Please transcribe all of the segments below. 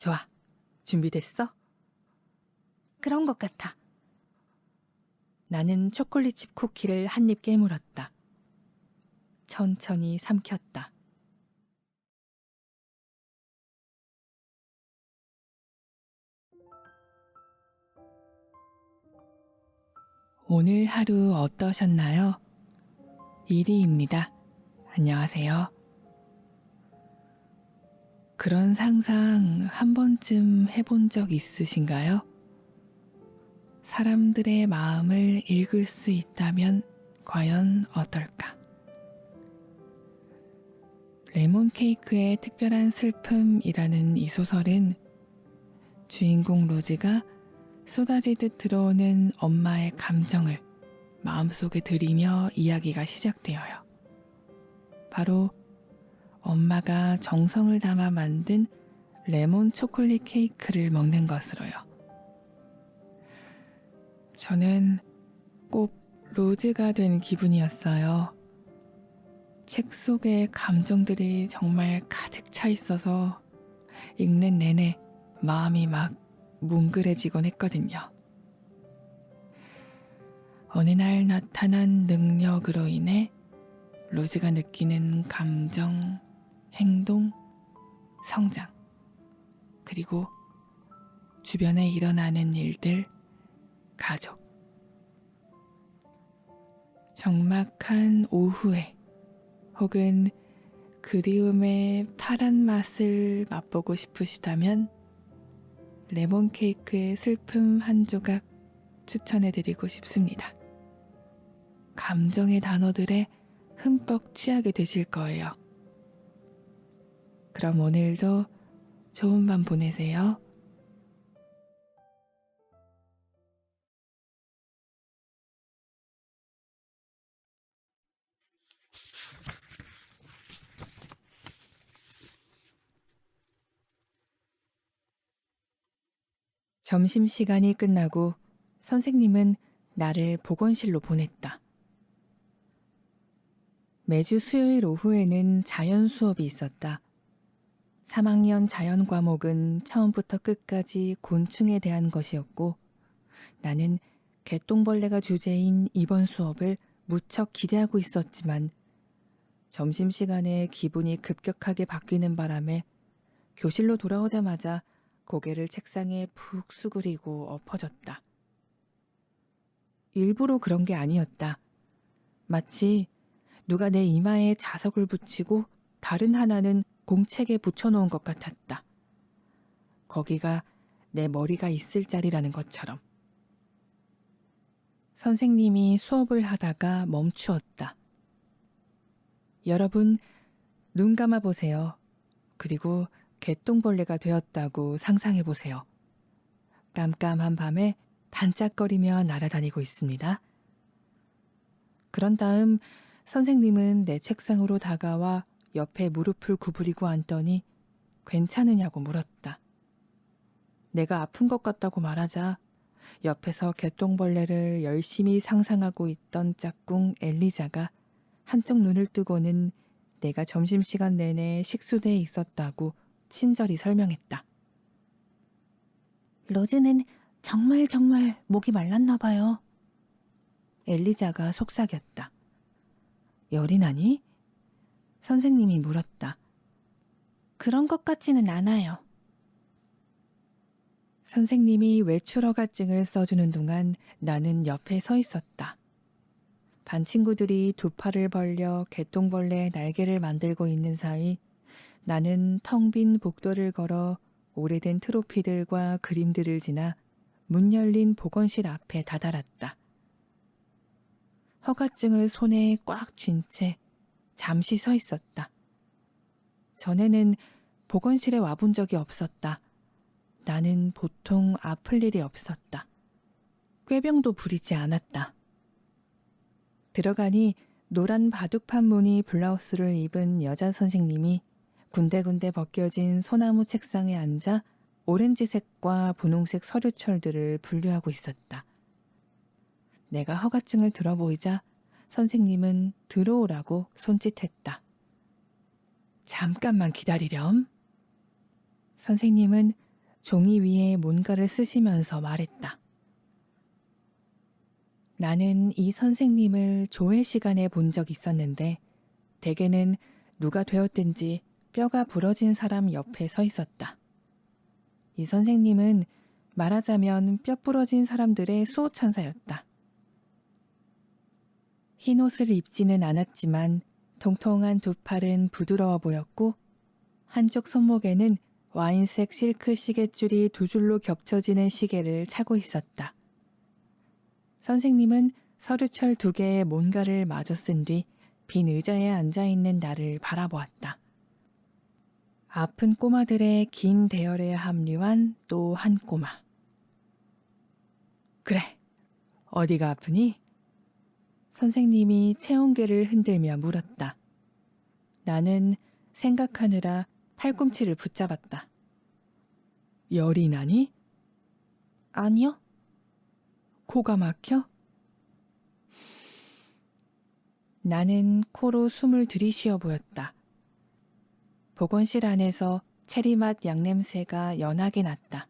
좋아. 준비됐어? 그런 것 같아. 나는 초콜릿칩 쿠키를 한 입 깨물었다. 천천히 삼켰다. 오늘 하루 어떠셨나요? 이리입니다. 안녕하세요. 그런 상상 한 번쯤 해본 적 있으신가요? 사람들의 마음을 읽을 수 있다면 과연 어떨까? 레몬 케이크의 특별한 슬픔이라는 이 소설은 주인공 로즈가 쏟아지듯 들어오는 엄마의 감정을 마음속에 들이며 이야기가 시작되어요. 바로 엄마가 정성을 담아 만든 레몬 초콜릿 케이크를 먹는 것으로요. 저는 꼭 로즈가 된 기분이었어요. 책 속의 감정들이 정말 가득 차 있어서 읽는 내내 마음이 막 뭉클해지곤 했거든요. 어느 날 나타난 능력으로 인해 로즈가 느끼는 감정, 행동, 성장, 그리고 주변에 일어나는 일들, 가족. 적막한 오후에 혹은 그리움의 파란 맛을 맛보고 싶으시다면 레몬 케이크의 슬픔 한 조각 추천해드리고 싶습니다. 감정의 단어들에 흠뻑 취하게 되실 거예요. 그럼 오늘도 좋은 밤 보내세요. 점심시간이 끝나고 선생님은 나를 보건실로 보냈다. 매주 수요일 오후에는 자연 수업이 있었다. 3학년 자연 과목은 처음부터 끝까지 곤충에 대한 것이었고 나는 개똥벌레가 주제인 이번 수업을 무척 기대하고 있었지만 점심시간에 기분이 급격하게 바뀌는 바람에 교실로 돌아오자마자 고개를 책상에 푹 수그리고 엎어졌다. 일부러 그런 게 아니었다. 마치 누가 내 이마에 자석을 붙이고 다른 하나는 공책에 붙여놓은 것 같았다. 거기가 내 머리가 있을 자리라는 것처럼. 선생님이 수업을 하다가 멈추었다. 여러분, 눈 감아 보세요. 그리고 개똥벌레가 되었다고 상상해 보세요. 깜깜한 밤에 반짝거리며 날아다니고 있습니다. 그런 다음 선생님은 내 책상으로 다가와 옆에 무릎을 구부리고 앉더니 괜찮으냐고 물었다. 내가 아픈 것 같다고 말하자 옆에서 개똥벌레를 열심히 상상하고 있던 짝꿍 엘리자가 한쪽 눈을 뜨고는 내가 점심시간 내내 식수대에 있었다고 친절히 설명했다. 로즈는 정말 목이 말랐나 봐요. 엘리자가 속삭였다. 열이 나니? 선생님이 물었다. 그런 것 같지는 않아요. 선생님이 외출 허가증을 써주는 동안 나는 옆에 서 있었다. 반 친구들이 두 팔을 벌려 개똥벌레의 날개를 만들고 있는 사이 나는 텅 빈 복도를 걸어 오래된 트로피들과 그림들을 지나 문 열린 보건실 앞에 다다랐다. 허가증을 손에 꽉 쥔 채 잠시 서 있었다. 전에는 보건실에 와본 적이 없었다. 나는 보통 아플 일이 없었다. 꾀병도 부리지 않았다. 들어가니 노란 바둑판 무늬 블라우스를 입은 여자 선생님이 군데군데 벗겨진 소나무 책상에 앉아 오렌지색과 분홍색 서류철들을 분류하고 있었다. 내가 허가증을 들어보이자 선생님은 들어오라고 손짓했다. 잠깐만 기다리렴. 선생님은 종이 위에 뭔가를 쓰시면서 말했다. 나는 이 선생님을 조회 시간에 본 적 있었는데 대개는 누가 되었든지 뼈가 부러진 사람 옆에 서 있었다. 이 선생님은 말하자면 뼈 부러진 사람들의 수호천사였다. 흰 옷을 입지는 않았지만 통통한 두 팔은 부드러워 보였고 한쪽 손목에는 와인색 실크 시계줄이 두 줄로 겹쳐지는 시계를 차고 있었다. 선생님은 서류철 두 개의 뭔가를 마저 쓴 뒤 빈 의자에 앉아있는 나를 바라보았다. 아픈 꼬마들의 긴 대열에 합류한 또 한 꼬마. 그래, 어디가 아프니? 선생님이 체온계를 흔들며 물었다. 나는 생각하느라 팔꿈치를 붙잡았다. 열이 나니? 아니요. 코가 막혀? 나는 코로 숨을 들이쉬어 보였다. 보건실 안에서 체리맛 양냄새가 연하게 났다.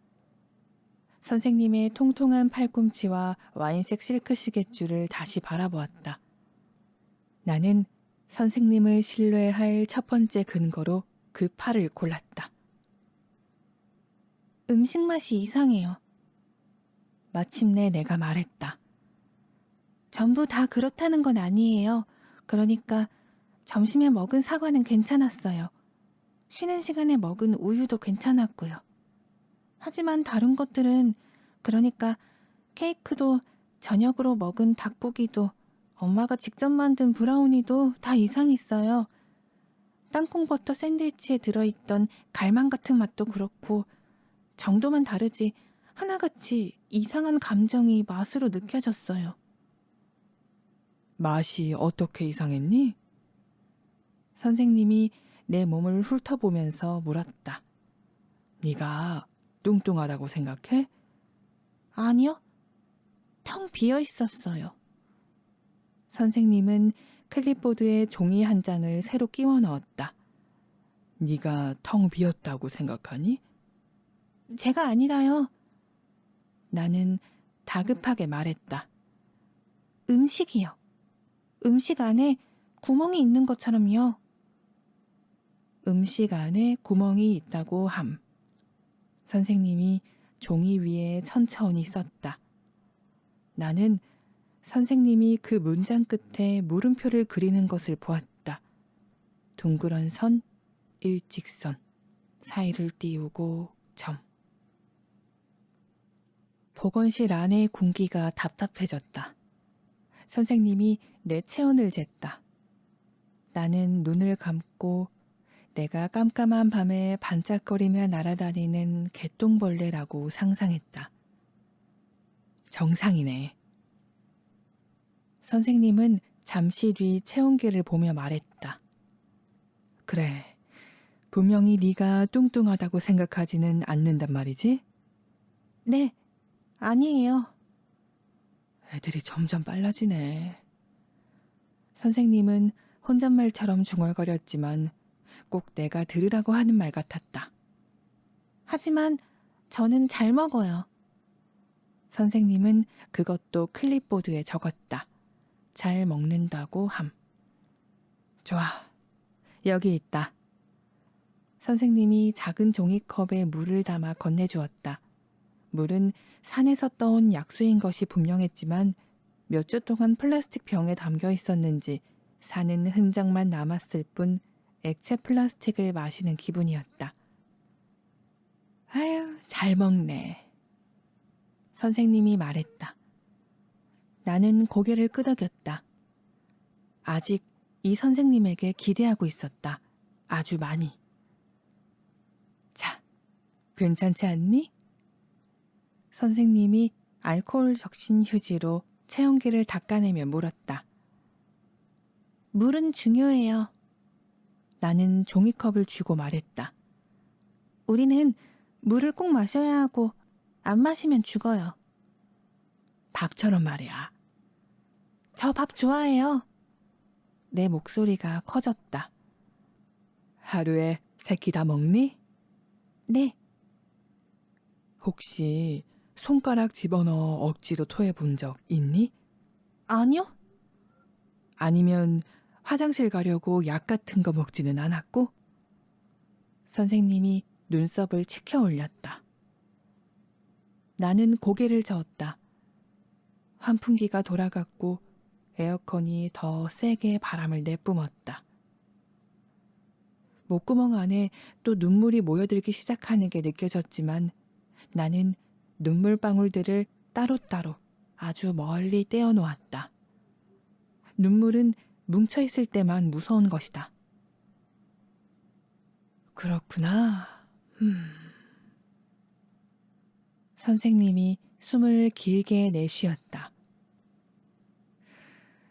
선생님의 통통한 팔꿈치와 와인색 실크 시계줄을 다시 바라보았다. 나는 선생님을 신뢰할 첫 번째 근거로 그 팔을 골랐다. 음식 맛이 이상해요. 마침내 내가 말했다. 전부 다 그렇다는 건 아니에요. 그러니까 점심에 먹은 사과는 괜찮았어요. 쉬는 시간에 먹은 우유도 괜찮았고요. 하지만 다른 것들은, 그러니까 케이크도 저녁으로 먹은 닭고기도 엄마가 직접 만든 브라우니도 다 이상했어요. 땅콩버터 샌드위치에 들어있던 갈망 같은 맛도 그렇고 정도만 다르지 하나같이 이상한 감정이 맛으로 느껴졌어요. 맛이 어떻게 이상했니? 선생님이 내 몸을 훑어보면서 물었다. 네가 뚱뚱하다고 생각해? 아니요. 텅 비어 있었어요. 선생님은 클립보드에 종이 한 장을 새로 끼워 넣었다. 네가 텅 비었다고 생각하니? 제가 아니라요. 나는 다급하게 말했다. 음식이요. 음식 안에 구멍이 있는 것처럼요. 음식 안에 구멍이 있다고 함. 선생님이 종이 위에 천천히 썼다. 나는 선생님이 그 문장 끝에 물음표를 그리는 것을 보았다. 둥그런 선, 일직선, 사이를 띄우고 점. 보건실 안의 공기가 답답해졌다. 선생님이 내 체온을 쟀다. 나는 눈을 감고 내가 깜깜한 밤에 반짝거리며 날아다니는 개똥벌레라고 상상했다. 정상이네. 선생님은 잠시 뒤 체온계를 보며 말했다. 그래, 분명히 네가 뚱뚱하다고 생각하지는 않는단 말이지? 네, 아니에요. 애들이 점점 빨라지네. 선생님은 혼잣말처럼 중얼거렸지만 꼭 내가 들으라고 하는 말 같았다. 하지만 저는 잘 먹어요. 선생님은 그것도 클립보드에 적었다. 잘 먹는다고 함. 좋아, 여기 있다. 선생님이 작은 종이컵에 물을 담아 건네주었다. 물은 산에서 떠온 약수인 것이 분명했지만 몇 주 동안 플라스틱 병에 담겨 있었는지 사는 흔적만 남았을 뿐 액체 플라스틱을 마시는 기분이었다. 아유, 잘 먹네. 선생님이 말했다. 나는 고개를 끄덕였다. 아직 이 선생님에게 기대하고 있었다. 아주 많이. 자, 괜찮지 않니? 선생님이 알코올 적신 휴지로 체온계를 닦아내며 물었다. 물은 중요해요. 나는 종이컵을 쥐고 말했다. 우리는 물을 꼭 마셔야 하고 안 마시면 죽어요. 밥처럼 말이야. 저 밥 좋아해요. 내 목소리가 커졌다. 하루에 3끼 다 먹니? 네. 혹시 손가락 집어넣어 억지로 토해본 적 있니? 아니요? 아니면 화장실 가려고 약 같은 거 먹지는 않았고? 선생님이 눈썹을 치켜 올렸다. 나는 고개를 저었다. 환풍기가 돌아갔고 에어컨이 더 세게 바람을 내뿜었다. 목구멍 안에 또 눈물이 모여들기 시작하는 게 느껴졌지만 나는 눈물방울들을 따로따로 아주 멀리 떼어 놓았다. 눈물은 뭉쳐있을 때만 무서운 것이다. 그렇구나. 선생님이 숨을 길게 내쉬었다.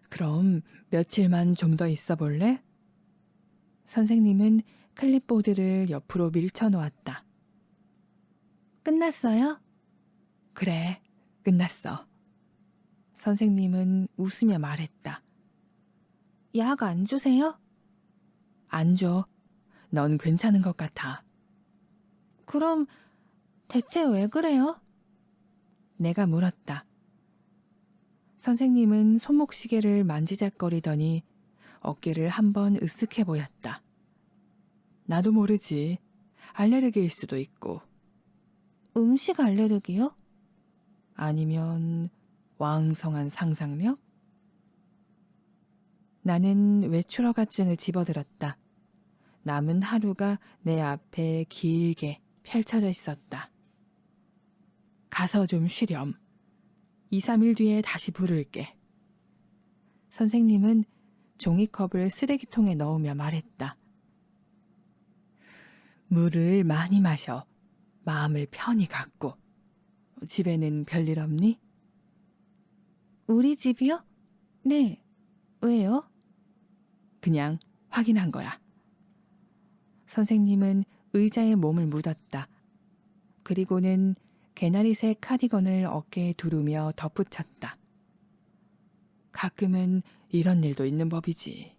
그럼 며칠만 좀 더 있어 볼래? 선생님은 클립보드를 옆으로 밀쳐 놓았다. 끝났어요? 그래, 끝났어. 선생님은 웃으며 말했다. 약 안 주세요? 안 줘. 넌 괜찮은 것 같아. 그럼 대체 왜 그래요? 내가 물었다. 선생님은 손목시계를 만지작거리더니 어깨를 한번 으쓱해 보였다. 나도 모르지. 알레르기일 수도 있고. 음식 알레르기요? 아니면 왕성한 상상력? 나는 외출허가증을 집어들었다. 남은 하루가 내 앞에 길게 펼쳐져 있었다. 가서 좀 쉬렴. 2, 3일 뒤에 다시 부를게. 선생님은 종이컵을 쓰레기통에 넣으며 말했다. 물을 많이 마셔. 마음을 편히 갖고. 집에는 별일 없니? 우리 집이요? 네. 왜요? 그냥 확인한 거야. 선생님은 의자에 몸을 묻었다. 그리고는 개나리색 카디건을 어깨에 두르며 덧붙였다. 가끔은 이런 일도 있는 법이지.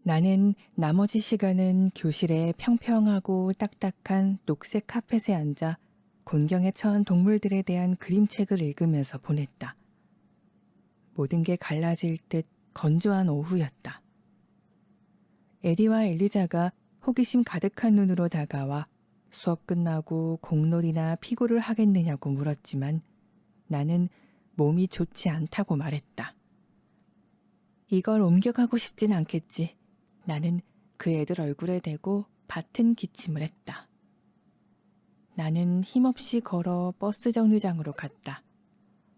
나는 나머지 시간은 교실에 평평하고 딱딱한 녹색 카펫에 앉아 곤경에 처한 동물들에 대한 그림책을 읽으면서 보냈다. 모든 게 갈라질 듯 건조한 오후였다. 에디와 엘리자가 호기심 가득한 눈으로 다가와 수업 끝나고 공놀이나 피구를 하겠느냐고 물었지만 나는 몸이 좋지 않다고 말했다. 이걸 옮겨가고 싶진 않겠지. 나는 그 애들 얼굴에 대고 밭은 기침을 했다. 나는 힘없이 걸어 버스 정류장으로 갔다.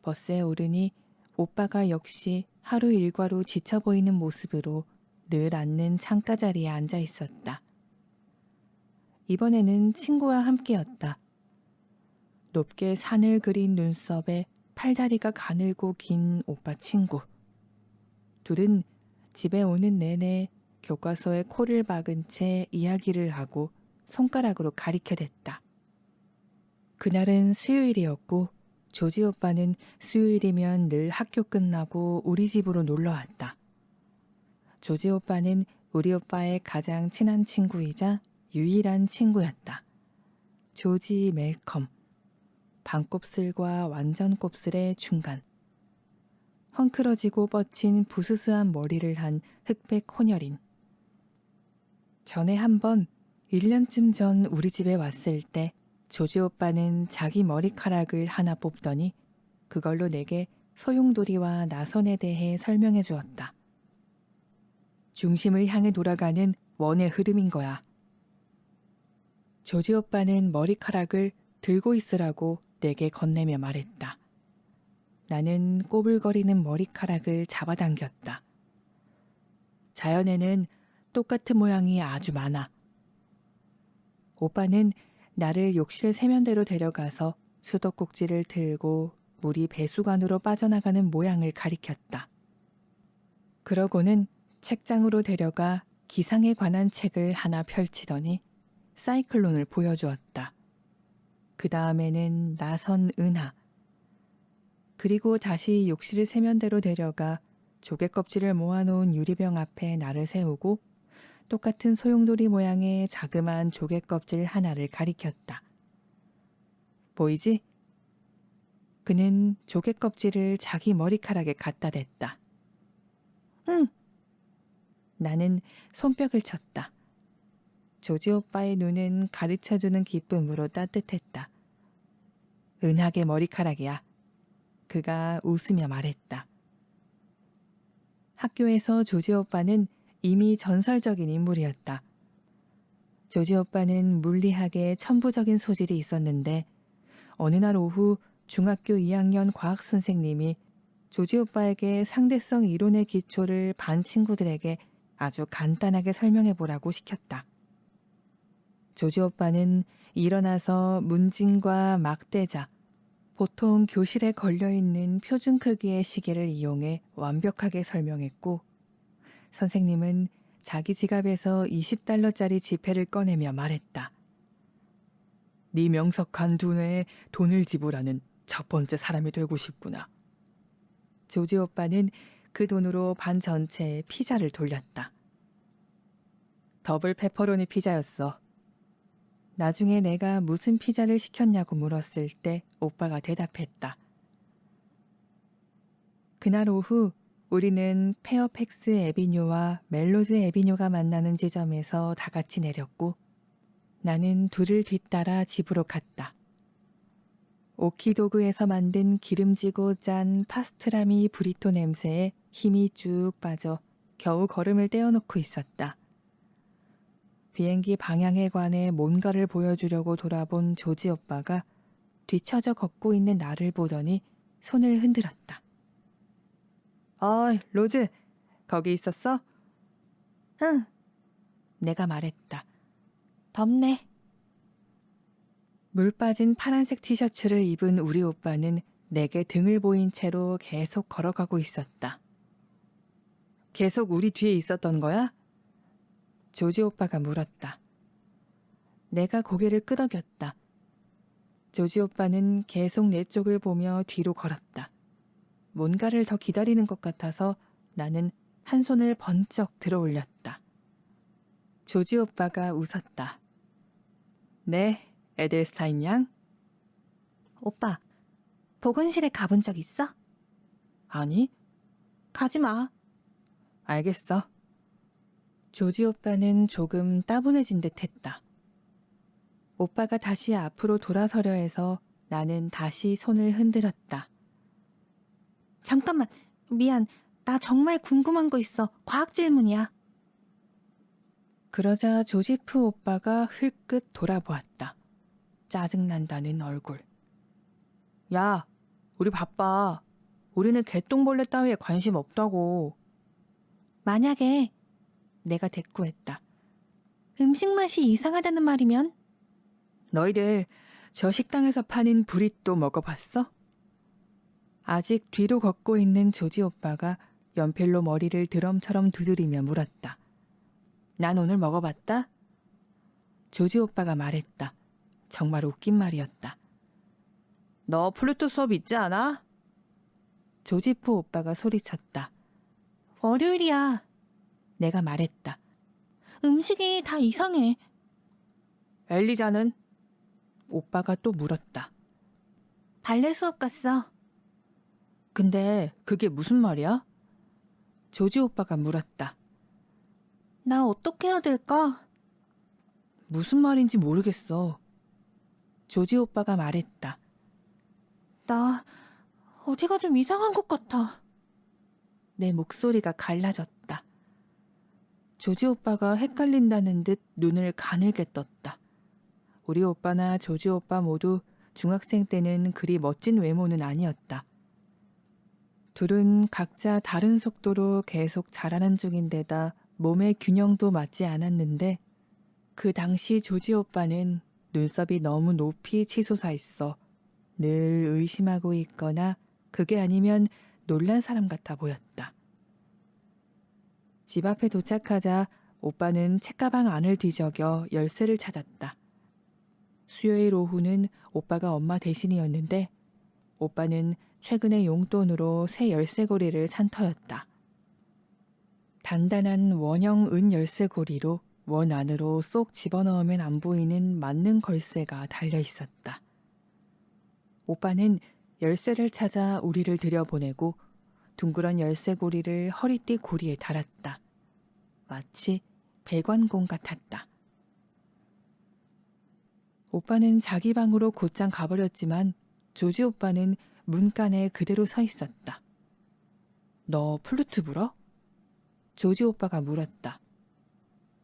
버스에 오르니 오빠가 역시 하루 일과로 지쳐 보이는 모습으로 늘 앉는 창가 자리에 앉아 있었다. 이번에는 친구와 함께였다. 높게 산을 그린 눈썹에 팔다리가 가늘고 긴 오빠 친구. 둘은 집에 오는 내내 교과서에 코를 박은 채 이야기를 하고 손가락으로 가리켜댔다. 그날은 수요일이었고 조지 오빠는 수요일이면 늘 학교 끝나고 우리 집으로 놀러 왔다. 조지 오빠는 우리 오빠의 가장 친한 친구이자 유일한 친구였다. 조지 멜컴. 반곱슬과 완전 곱슬의 중간. 헝클어지고 뻗친 부스스한 머리를 한 흑백 혼혈인. 전에 한번 1년쯤 전 우리 집에 왔을 때 조지 오빠는 자기 머리카락을 하나 뽑더니 그걸로 내게 소용돌이와 나선에 대해 설명해 주었다. 중심을 향해 돌아가는 원의 흐름인 거야. 조지 오빠는 머리카락을 들고 있으라고 내게 건네며 말했다. 나는 꼬불거리는 머리카락을 잡아당겼다. 자연에는 똑같은 모양이 아주 많아. 오빠는 나를 욕실 세면대로 데려가서 수도꼭지를 들고 물이 배수관으로 빠져나가는 모양을 가리켰다. 그러고는 책장으로 데려가 기상에 관한 책을 하나 펼치더니 사이클론을 보여주었다. 그 다음에는 나선 은하. 그리고 다시 욕실 세면대로 데려가 조개 껍질을 모아놓은 유리병 앞에 나를 세우고 똑같은 소용돌이 모양의 자그마한 조개 껍질 하나를 가리켰다. 보이지? 그는 조개 껍질을 자기 머리카락에 갖다 댔다. 응. 나는 손뼉을 쳤다. 조지 오빠의 눈은 가르쳐주는 기쁨으로 따뜻했다. 은하계 머리카락이야. 그가 웃으며 말했다. 학교에서 조지 오빠는 이미 전설적인 인물이었다. 조지 오빠는 물리학에 천부적인 소질이 있었는데 어느 날 오후 중학교 2학년 과학 선생님이 조지 오빠에게 상대성 이론의 기초를 반 친구들에게 아주 간단하게 설명해 보라고 시켰다. 조지 오빠는 일어나서 문진과 막대자, 보통 교실에 걸려있는 표준 크기의 시계를 이용해 완벽하게 설명했고 선생님은 자기 지갑에서 $20짜리 지폐를 꺼내며 말했다. 네 명석한 두뇌에 돈을 지불하는 첫 번째 사람이 되고 싶구나. 조지 오빠는 그 돈으로 반 전체에 피자를 돌렸다. 더블 페퍼로니 피자였어. 나중에 내가 무슨 피자를 시켰냐고 물었을 때 오빠가 대답했다. 그날 오후 우리는 페어팩스 에비뉴와 멜로즈 에비뉴가 만나는 지점에서 다 같이 내렸고 나는 둘을 뒤따라 집으로 갔다. 오키도구에서 만든 기름지고 짠 파스트라미 브리또 냄새에 힘이 쭉 빠져 겨우 걸음을 떼어놓고 있었다. 비행기 방향에 관해 뭔가를 보여주려고 돌아본 조지 오빠가 뒤처져 걷고 있는 나를 보더니 손을 흔들었다. 어이, 로즈, 거기 있었어? 응. 내가 말했다. 덥네. 물 빠진 파란색 티셔츠를 입은 우리 오빠는 내게 등을 보인 채로 계속 걸어가고 있었다. 계속 우리 뒤에 있었던 거야? 조지 오빠가 물었다. 내가 고개를 끄덕였다. 조지 오빠는 계속 내 쪽을 보며 뒤로 걸었다. 뭔가를 더 기다리는 것 같아서 나는 한 손을 번쩍 들어 올렸다. 조지 오빠가 웃었다. 네, 에델스타인 양? 오빠, 보건실에 가본 적 있어? 아니, 가지 마. 알겠어. 조지 오빠는 조금 따분해진 듯 했다. 오빠가 다시 앞으로 돌아서려 해서 나는 다시 손을 흔들었다. 잠깐만, 미안. 나 정말 궁금한 거 있어. 과학 질문이야. 그러자 조지프 오빠가 흘끗 돌아보았다. 짜증난다는 얼굴. 야, 우리 바빠. 우리는 개똥벌레 따위에 관심 없다고. 만약에 내가 대꾸했다. 음식 맛이 이상하다는 말이면? 너희들 저 식당에서 파는 브리또 먹어봤어? 아직 뒤로 걷고 있는 조지 오빠가 연필로 머리를 드럼처럼 두드리며 물었다. 난 오늘 먹어봤다? 조지 오빠가 말했다. 정말 웃긴 말이었다. 너 플루토 수업 있지 않아? 조지프 오빠가 소리쳤다. 월요일이야. 내가 말했다. 음식이 다 이상해. 엘리자는? 오빠가 또 물었다. 발레 수업 갔어. 근데 그게 무슨 말이야? 조지 오빠가 물었다. 나 어떻게 해야 될까? 무슨 말인지 모르겠어. 조지 오빠가 말했다. 나 어디가 좀 이상한 것 같아. 내 목소리가 갈라졌다. 조지 오빠가 헷갈린다는 듯 눈을 가늘게 떴다. 우리 오빠나 조지 오빠 모두 중학생 때는 그리 멋진 외모는 아니었다. 둘은 각자 다른 속도로 계속 자라는 중인데다 몸의 균형도 맞지 않았는데 그 당시 조지 오빠는 눈썹이 너무 높이 치솟아 있어 늘 의심하고 있거나 그게 아니면 놀란 사람 같아 보였다. 집 앞에 도착하자 오빠는 책가방 안을 뒤적여 열쇠를 찾았다. 수요일 오후는 오빠가 엄마 대신이었는데 오빠는 최근에 용돈으로 새 열쇠고리를 산 터였다. 단단한 원형 은 열쇠고리로 원 안으로 쏙 집어넣으면 안 보이는 맞는 걸쇠가 달려 있었다. 오빠는 열쇠를 찾아 우리를 들여보내고 둥그런 열쇠 고리를 허리띠 고리에 달았다. 마치 배관공 같았다. 오빠는 자기 방으로 곧장 가버렸지만 조지 오빠는 문간에 그대로 서 있었다. 너 플루트 불어? 조지 오빠가 물었다.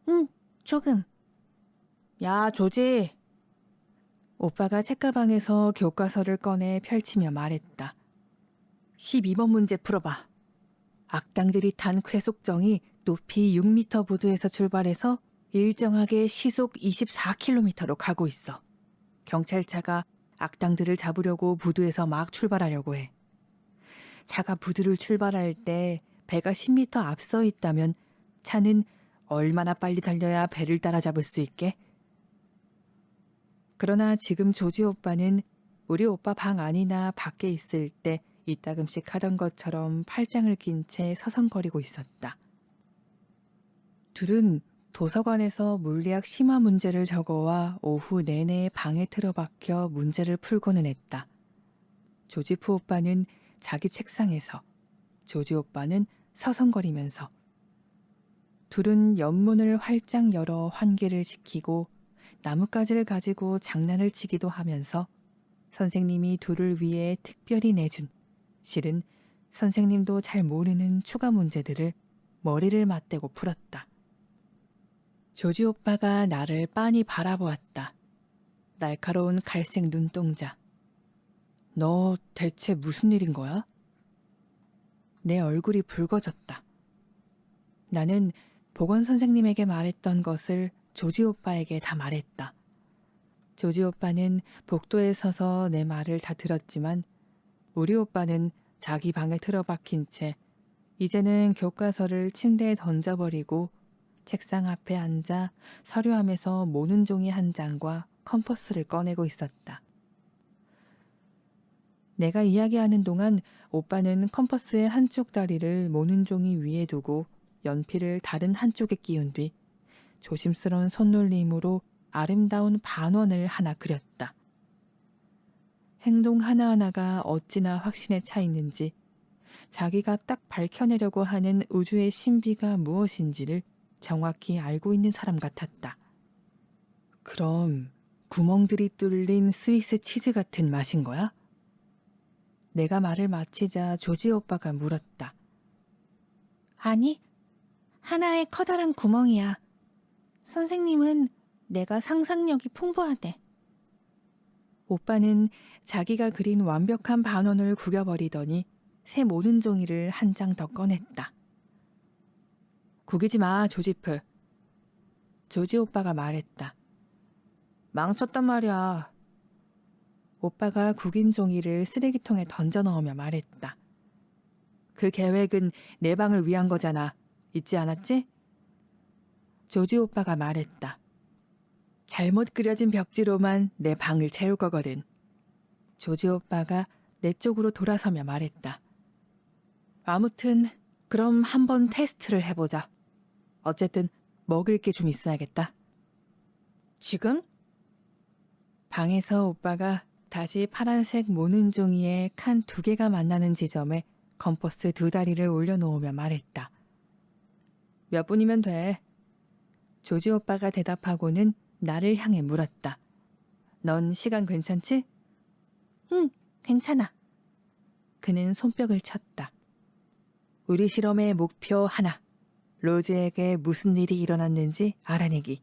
응, 조금. 야, 조지! 오빠가 책가방에서 교과서를 꺼내 펼치며 말했다. 12번 문제 풀어봐. 악당들이 탄 쾌속정이 높이 6m 부두에서 출발해서 일정하게 시속 24km로 가고 있어. 경찰차가 악당들을 잡으려고 부두에서 막 출발하려고 해. 차가 부두를 출발할 때 배가 10m 앞서 있다면 차는 얼마나 빨리 달려야 배를 따라잡을 수 있게? 그러나 지금 조지 오빠는 우리 오빠 방 안이나 밖에 있을 때 이따금씩 하던 것처럼 팔짱을 낀 채 서성거리고 있었다. 둘은 도서관에서 물리학 심화 문제를 적어와 오후 내내 방에 틀어박혀 문제를 풀고는 했다. 조지프 오빠는 자기 책상에서, 조지 오빠는 서성거리면서. 둘은 연문을 활짝 열어 환기를 시키고 나뭇가지를 가지고 장난을 치기도 하면서 선생님이 둘을 위해 특별히 내준, 실은 선생님도 잘 모르는 추가 문제들을 머리를 맞대고 풀었다. 조지 오빠가 나를 빤히 바라보았다. 날카로운 갈색 눈동자. 너 대체 무슨 일인 거야? 내 얼굴이 붉어졌다. 나는 보건 선생님에게 말했던 것을 조지 오빠에게 다 말했다. 조지 오빠는 복도에 서서 내 말을 다 들었지만 우리 오빠는 자기 방에 틀어박힌 채 이제는 교과서를 침대에 던져버리고 책상 앞에 앉아 서류함에서 모는 종이 한 장과 컴퍼스를 꺼내고 있었다. 내가 이야기하는 동안 오빠는 컴퍼스의 한쪽 다리를 모는 종이 위에 두고 연필을 다른 한쪽에 끼운 뒤 조심스러운 손놀림으로 아름다운 반원을 하나 그렸다. 행동 하나하나가 어찌나 확신에 차 있는지 자기가 딱 밝혀내려고 하는 우주의 신비가 무엇인지를 정확히 알고 있는 사람 같았다. 그럼 구멍들이 뚫린 스위스 치즈 같은 맛인 거야? 내가 말을 마치자 조지 오빠가 물었다. 아니, 하나의 커다란 구멍이야. 선생님은 내가 상상력이 풍부하대. 오빠는 자기가 그린 완벽한 반원을 구겨버리더니 새 모는 종이를 한 장 더 꺼냈다. 구기지 마, 조지프. 조지 오빠가 말했다. 망쳤단 말이야. 오빠가 구긴 종이를 쓰레기통에 던져 넣으며 말했다. 그 계획은 내 방을 위한 거잖아. 잊지 않았지? 조지 오빠가 말했다. 잘못 그려진 벽지로만 내 방을 채울 거거든. 조지 오빠가 내 쪽으로 돌아서며 말했다. 아무튼 그럼 한번 테스트를 해보자. 어쨌든 먹을 게 좀 있어야겠다. 지금? 방에서 오빠가 다시 파란색 모는 종이에 칸 2개가 만나는 지점에 컴퍼스 2다리를 올려놓으며 말했다. 몇 분이면 돼? 조지 오빠가 대답하고는 나를 향해 물었다. 넌 시간 괜찮지? 응, 괜찮아. 그는 손뼉을 쳤다. 우리 실험의 목표 하나. 로즈에게 무슨 일이 일어났는지 알아내기.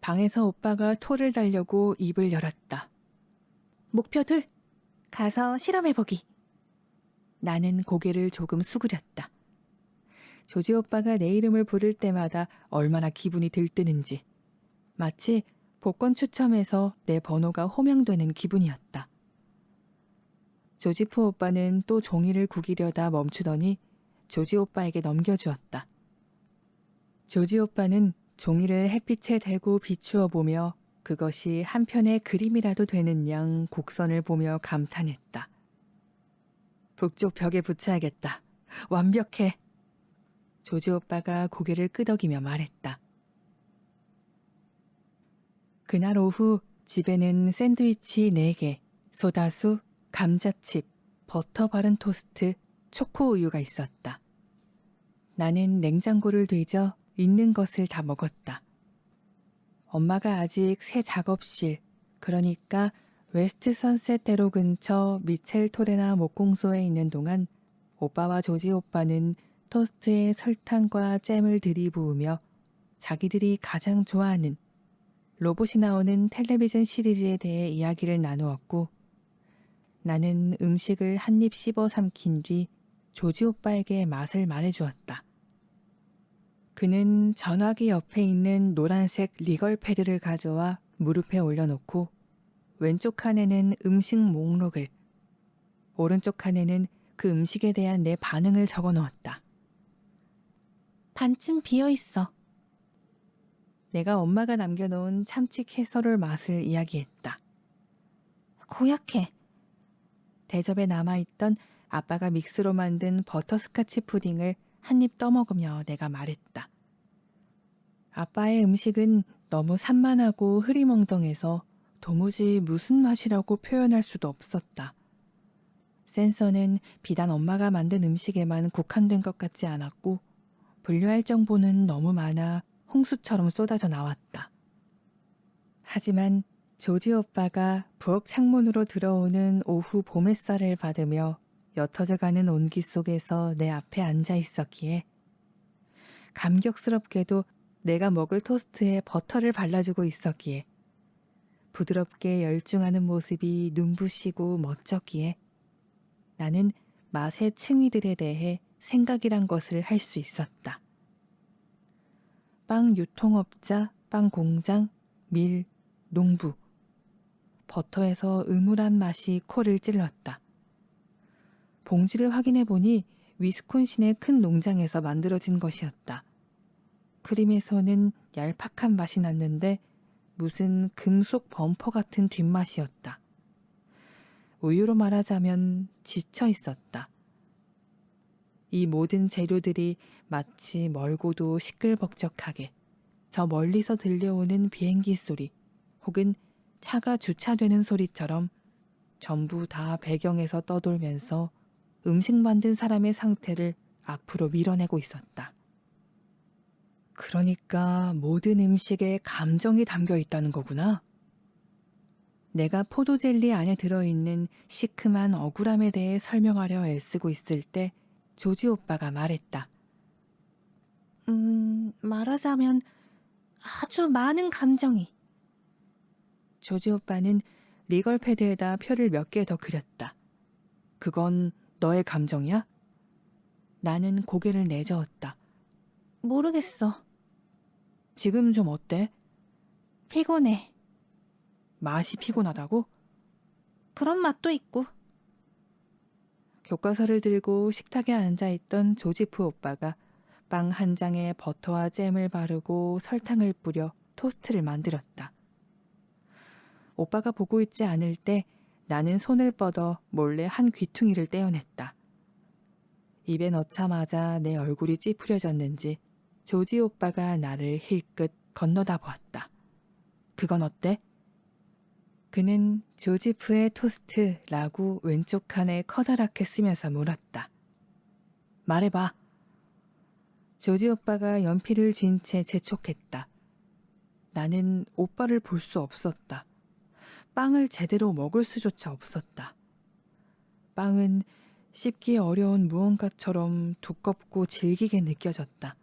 방에서 오빠가 토를 달려고 입을 열었다. 목표 둘, 가서 실험해보기. 나는 고개를 조금 수그렸다. 조지 오빠가 내 이름을 부를 때마다 얼마나 기분이 들뜨는지. 마치 복권 추첨에서 내 번호가 호명되는 기분이었다. 조지프 오빠는 또 종이를 구기려다 멈추더니 조지 오빠에게 넘겨주었다. 조지 오빠는 종이를 햇빛에 대고 비추어 보며 그것이 한 편의 그림이라도 되는 양 곡선을 보며 감탄했다. 북쪽 벽에 붙여야겠다. 완벽해. 조지 오빠가 고개를 끄덕이며 말했다. 그날 오후 집에는 샌드위치 4개, 소다수, 감자칩, 버터 바른 토스트, 초코 우유가 있었다. 나는 냉장고를 뒤져 있는 것을 다 먹었다. 엄마가 아직 새 작업실, 그러니까 웨스트 선셋 대로 근처 미첼 토레나 목공소에 있는 동안 오빠와 조지 오빠는 토스트에 설탕과 잼을 들이부으며 자기들이 가장 좋아하는 로봇이 나오는 텔레비전 시리즈에 대해 이야기를 나누었고, 나는 음식을 한 입 씹어 삼킨 뒤 조지 오빠에게 맛을 말해주었다. 그는 전화기 옆에 있는 노란색 리걸 패드를 가져와 무릎에 올려놓고 왼쪽 칸에는 음식 목록을, 오른쪽 칸에는 그 음식에 대한 내 반응을 적어 놓았다. 반쯤 비어있어. 내가 엄마가 남겨놓은 참치 캐서롤 맛을 이야기했다. 고약해. 대접에 남아있던 아빠가 믹스로 만든 버터스카치 푸딩을 한 입 떠먹으며 내가 말했다. 아빠의 음식은 너무 산만하고 흐리멍덩해서 도무지 무슨 맛이라고 표현할 수도 없었다. 센서는 비단 엄마가 만든 음식에만 국한된 것 같지 않았고 분류할 정보는 너무 많아 홍수처럼 쏟아져 나왔다. 하지만 조지 오빠가 부엌 창문으로 들어오는 오후 봄 햇살을 받으며 옅어져가는 온기 속에서 내 앞에 앉아 있었기에 감격스럽게도 내가 먹을 토스트에 버터를 발라주고 있었기에 부드럽게 열중하는 모습이 눈부시고 멋졌기에 나는 맛의 층위들에 대해 생각이란 것을 할 수 있었다. 빵 유통업자, 빵 공장, 밀, 농부. 버터에서 음울한 맛이 코를 찔렀다. 봉지를 확인해 보니 위스콘신의 큰 농장에서 만들어진 것이었다. 크림에서는 얄팍한 맛이 났는데 무슨 금속 범퍼 같은 뒷맛이었다. 우유로 말하자면 지쳐 있었다. 이 모든 재료들이 마치 멀고도 시끌벅적하게 저 멀리서 들려오는 비행기 소리 혹은 차가 주차되는 소리처럼 전부 다 배경에서 떠돌면서 음식 만든 사람의 상태를 앞으로 밀어내고 있었다. 그러니까 모든 음식에 감정이 담겨 있다는 거구나. 내가 포도젤리 안에 들어있는 시큼한 억울함에 대해 설명하려 애쓰고 있을 때 조지 오빠가 말했다. 말하자면 아주 많은 감정이. 조지 오빠는 리걸 패드에다 표를 몇 개 더 그렸다. 그건 너의 감정이야? 나는 고개를 내저었다. 모르겠어. 지금 좀 어때? 피곤해. 맛이 피곤하다고? 그런 맛도 있고. 교과서를 들고 식탁에 앉아있던 조지프 오빠가 빵 한 장에 버터와 잼을 바르고 설탕을 뿌려 토스트를 만들었다. 오빠가 보고 있지 않을 때 나는 손을 뻗어 몰래 한 귀퉁이를 떼어냈다. 입에 넣자마자 내 얼굴이 찌푸려졌는지 조지 오빠가 나를 힐끗 건너다 보았다. 그건 어때? 그는 조지프의 토스트라고 왼쪽 칸에 커다랗게 쓰면서 물었다. 말해봐. 조지 오빠가 연필을 쥔 채 재촉했다. 나는 오빠를 볼 수 없었다. 빵을 제대로 먹을 수조차 없었다. 빵은 씹기 어려운 무언가처럼 두껍고 질기게 느껴졌다.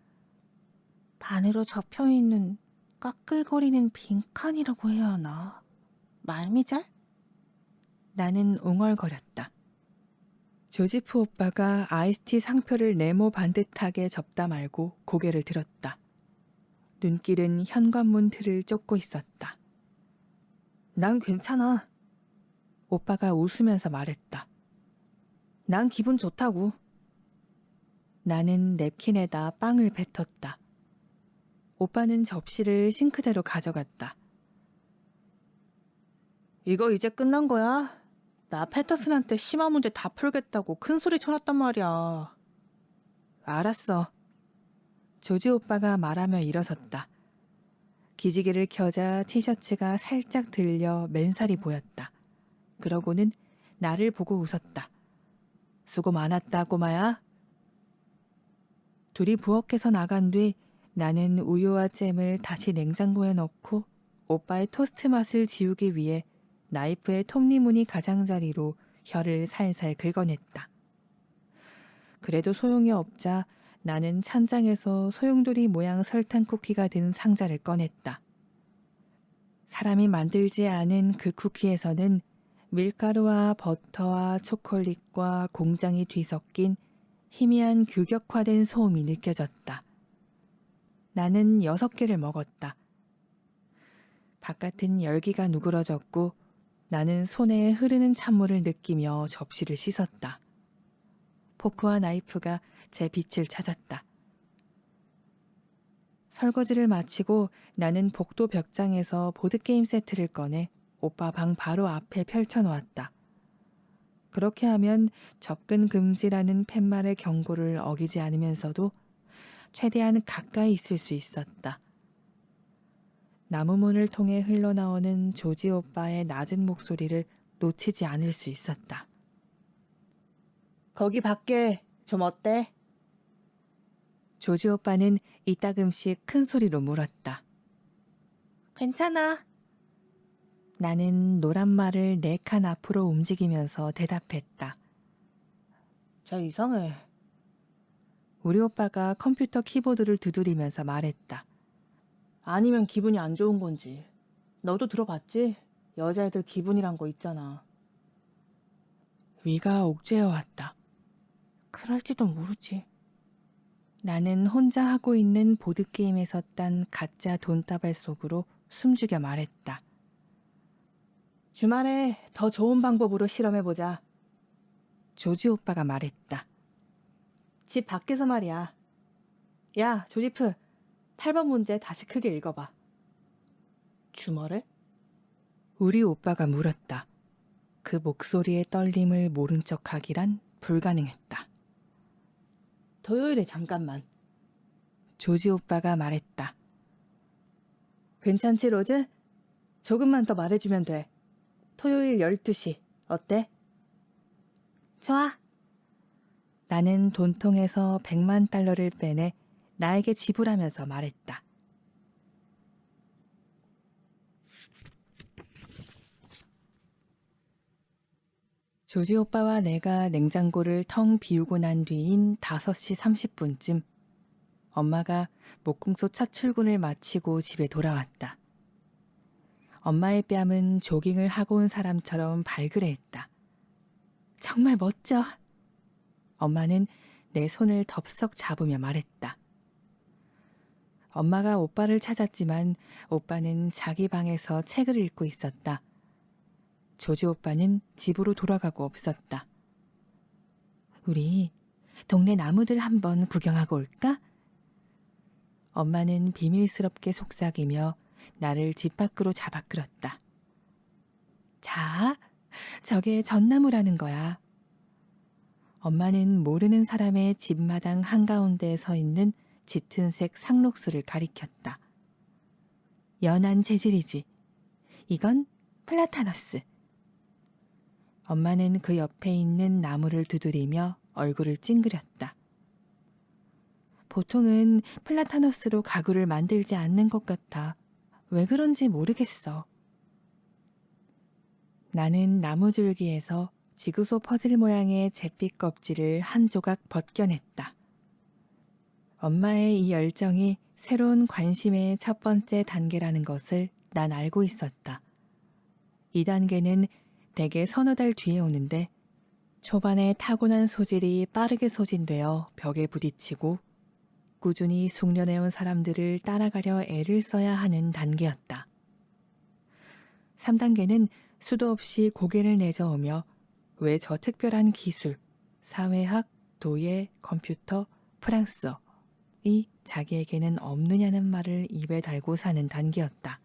반으로 접혀있는 까끌거리는 빈칸이라고 해야 하나. 말미잘? 나는 웅얼거렸다. 조지프 오빠가 아이스티 상표를 네모 반듯하게 접다 말고 고개를 들었다. 눈길은 현관문 틀을 쫓고 있었다. 난 괜찮아. 오빠가 웃으면서 말했다. 난 기분 좋다고. 나는 냅킨에다 빵을 뱉었다. 오빠는 접시를 싱크대로 가져갔다. 이거 이제 끝난 거야? 나 패터슨한테 심화 문제 다 풀겠다고 큰 소리 쳐놨단 말이야. 알았어. 조지 오빠가 말하며 일어섰다. 기지개를 켜자 티셔츠가 살짝 들려 맨살이 보였다. 그러고는 나를 보고 웃었다. 수고 많았다, 꼬마야. 둘이 부엌에서 나간 뒤 나는 우유와 잼을 다시 냉장고에 넣고 오빠의 토스트 맛을 지우기 위해 나이프의 톱니무늬 가장자리로 혀를 살살 긁어냈다. 그래도 소용이 없자 나는 찬장에서 소용돌이 모양 설탕 쿠키가 든 상자를 꺼냈다. 사람이 만들지 않은 그 쿠키에서는 밀가루와 버터와 초콜릿과 공장이 뒤섞인 희미한 규격화된 소음이 느껴졌다. 나는 6개를 먹었다. 바깥은 열기가 누그러졌고 나는 손에 흐르는 찬물을 느끼며 접시를 씻었다. 포크와 나이프가 제 빛을 찾았다. 설거지를 마치고 나는 복도 벽장에서 보드게임 세트를 꺼내 오빠 방 바로 앞에 펼쳐놓았다. 그렇게 하면 접근 금지라는 팻말의 경고를 어기지 않으면서도 최대한 가까이 있을 수 있었다. 나무문을 통해 흘러나오는 조지 오빠의 낮은 목소리를 놓치지 않을 수 있었다. 거기 밖에 좀 어때? 조지 오빠는 이따금씩 큰 소리로 물었다. 괜찮아. 나는 노란 말을 4칸 앞으로 움직이면서 대답했다. 잘 이상해. 우리 오빠가 컴퓨터 키보드를 두드리면서 말했다. 아니면 기분이 안 좋은 건지. 너도 들어봤지? 여자애들 기분이란 거 있잖아. 위가 옥죄어 왔다. 그럴지도 모르지. 나는 혼자 하고 있는 보드게임에서 딴 가짜 돈다발 속으로 숨죽여 말했다. 주말에 더 좋은 방법으로 실험해보자. 조지 오빠가 말했다. 집 밖에서 말이야. 야, 조지프, 8번 문제 다시 크게 읽어봐. 주말에? 우리 오빠가 물었다. 그 목소리의 떨림을 모른 척하기란 불가능했다. 토요일에 잠깐만. 조지 오빠가 말했다. 괜찮지, 로즈? 조금만 더 말해주면 돼. 토요일 12시, 어때? 좋아. 나는 돈통에서 100만 달러를 빼내 나에게 지불하면서 말했다. 조지 오빠와 내가 냉장고를 텅 비우고 난 뒤인 5시 30분쯤 엄마가 목공소 첫 출근을 마치고 집에 돌아왔다. 엄마의 뺨은 조깅을 하고 온 사람처럼 발그레했다. 정말 멋져. 엄마는 내 손을 덥석 잡으며 말했다. 엄마가 오빠를 찾았지만 오빠는 자기 방에서 책을 읽고 있었다. 조지 오빠는 집으로 돌아가고 없었다. 우리 동네 나무들 한번 구경하고 올까? 엄마는 비밀스럽게 속삭이며 나를 집 밖으로 잡아 끌었다. 자, 저게 전나무라는 거야. 엄마는 모르는 사람의 집마당 한가운데에 서 있는 짙은색 상록수를 가리켰다. 연한 재질이지. 이건 플라타너스. 엄마는 그 옆에 있는 나무를 두드리며 얼굴을 찡그렸다. 보통은 플라타너스로 가구를 만들지 않는 것 같아. 왜 그런지 모르겠어. 나는 나무줄기에서 지그소 퍼즐 모양의 잿빛 껍질을 한 조각 벗겨냈다. 엄마의 이 열정이 새로운 관심의 첫 번째 단계라는 것을 난 알고 있었다. 이 단계는 대개 서너 달 뒤에 오는데 초반에 타고난 소질이 빠르게 소진되어 벽에 부딪히고 꾸준히 숙련해온 사람들을 따라가려 애를 써야 하는 단계였다. 3단계는 수도 없이 고개를 내저으며 왜 저 특별한 기술, 사회학, 도예, 컴퓨터, 프랑스어 이 자기에게는 없느냐는 말을 입에 달고 사는 단계였다.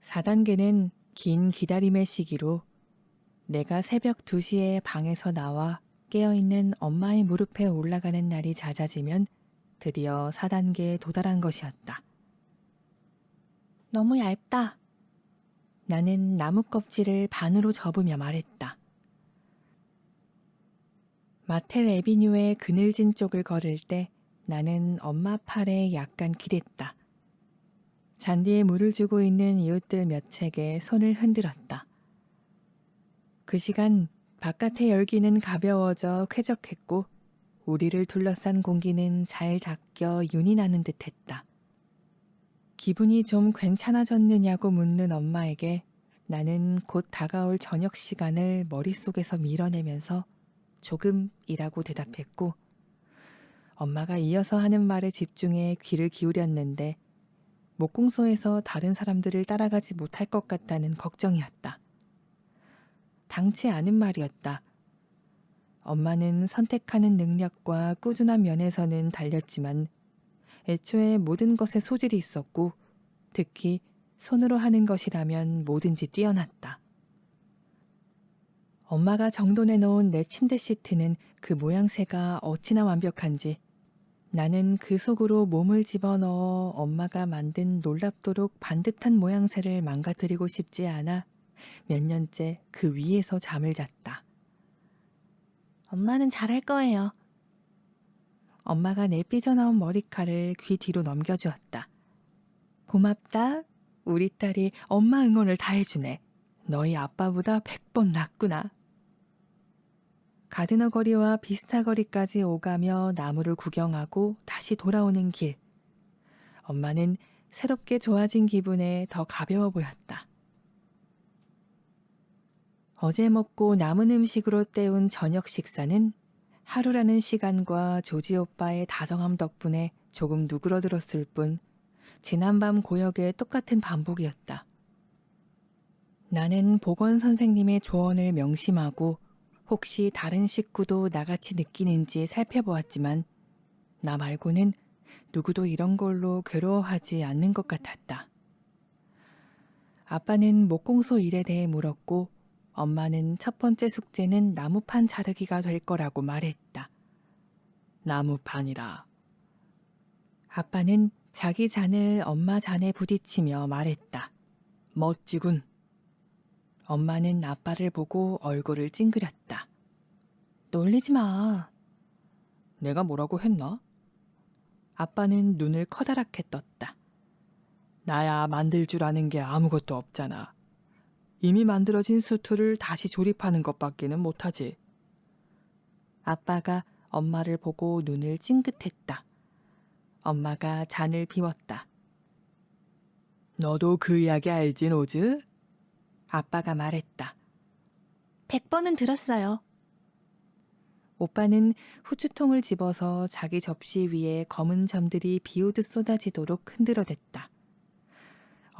4단계는 긴 기다림의 시기로 내가 새벽 2시에 방에서 나와 깨어있는 엄마의 무릎에 올라가는 날이 잦아지면 드디어 4단계에 도달한 것이었다. 너무 얇다. 나는 나무 껍질을 반으로 접으며 말했다. 마텔 에비뉴의 그늘진 쪽을 걸을 때 나는 엄마 팔에 약간 기댔다. 잔디에 물을 주고 있는 이웃들 몇 척에 손을 흔들었다. 그 시간 바깥의 열기는 가벼워져 쾌적했고 우리를 둘러싼 공기는 잘 닦여 윤이 나는 듯했다. 기분이 좀 괜찮아졌느냐고 묻는 엄마에게 나는 곧 다가올 저녁 시간을 머릿속에서 밀어내면서 조금이라고 대답했고 엄마가 이어서 하는 말에 집중해 귀를 기울였는데 목공소에서 다른 사람들을 따라가지 못할 것 같다는 걱정이었다. 당치 않은 말이었다. 엄마는 선택하는 능력과 꾸준한 면에서는 달렸지만 애초에 모든 것에 소질이 있었고 특히 손으로 하는 것이라면 뭐든지 뛰어났다. 엄마가 정돈해 놓은 내 침대 시트는 그 모양새가 어찌나 완벽한지 나는 그 속으로 몸을 집어넣어 엄마가 만든 놀랍도록 반듯한 모양새를 망가뜨리고 싶지 않아 몇 년째 그 위에서 잠을 잤다. 엄마는 잘할 거예요. 엄마가 내 삐져나온 머리칼을 귀 뒤로 넘겨주었다. 고맙다. 우리 딸이 엄마 응원을 다 해주네. 너희 아빠보다 100번 낫구나. 가드너 거리와 비스타 거리까지 오가며 나무를 구경하고 다시 돌아오는 길. 엄마는 새롭게 좋아진 기분에 더 가벼워 보였다. 어제 먹고 남은 음식으로 때운 저녁 식사는 하루라는 시간과 조지 오빠의 다정함 덕분에 조금 누그러들었을 뿐 지난밤 고역의 똑같은 반복이었다. 나는 보건 선생님의 조언을 명심하고 혹시 다른 식구도 나같이 느끼는지 살펴보았지만 나 말고는 누구도 이런 걸로 괴로워하지 않는 것 같았다. 아빠는 목공소 일에 대해 물었고 엄마는 첫 번째 숙제는 나무판 자르기가 될 거라고 말했다. 나무판이라. 아빠는 자기 잔을 엄마 잔에 부딪히며 말했다. 멋지군. 엄마는 아빠를 보고 얼굴을 찡그렸다. 놀리지 마. 내가 뭐라고 했나? 아빠는 눈을 커다랗게 떴다. 나야 만들 줄 아는 게 아무것도 없잖아. 이미 만들어진 수트를 다시 조립하는 것밖에는 못하지. 아빠가 엄마를 보고 눈을 찡긋했다. 엄마가 잔을 비웠다. 너도 그 이야기 알지, 노즈? 아빠가 말했다. 100번은 들었어요. 오빠는 후추통을 집어서 자기 접시 위에 검은 점들이 비오듯 쏟아지도록 흔들어댔다.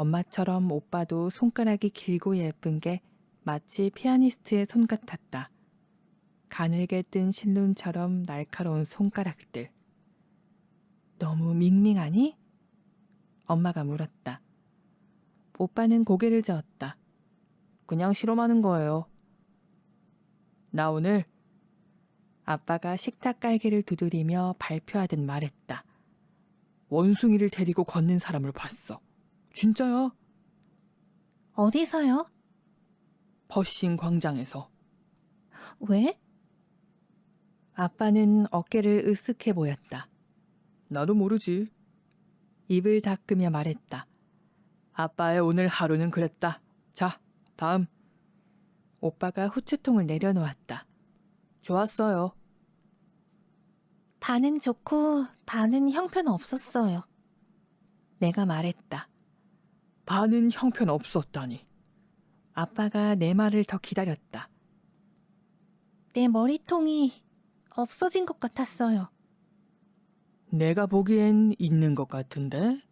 엄마처럼 오빠도 손가락이 길고 예쁜 게 마치 피아니스트의 손 같았다. 가늘게 뜬 실눈처럼 날카로운 손가락들. 너무 밍밍하니? 엄마가 물었다. 오빠는 고개를 저었다. 그냥 실험하는 거예요. 나 오늘 아빠가 식탁 깔개를 두드리며 발표하듯 말했다. 원숭이를 데리고 걷는 사람을 봤어. 진짜야? 어디서요? 퍼싱 광장에서. 왜? 아빠는 어깨를 으쓱해 보였다. 나도 모르지. 입을 닦으며 말했다. 아빠의 오늘 하루는 그랬다. 자, 다음. 오빠가 후추통을 내려놓았다. 좋았어요. 반은 좋고 반은 형편없었어요. 내가 말했다. 반은 형편없었다니. 아빠가 내 말을 더 기다렸다. 내 머리통이 없어진 것 같았어요. 내가 보기엔 있는 것 같은데?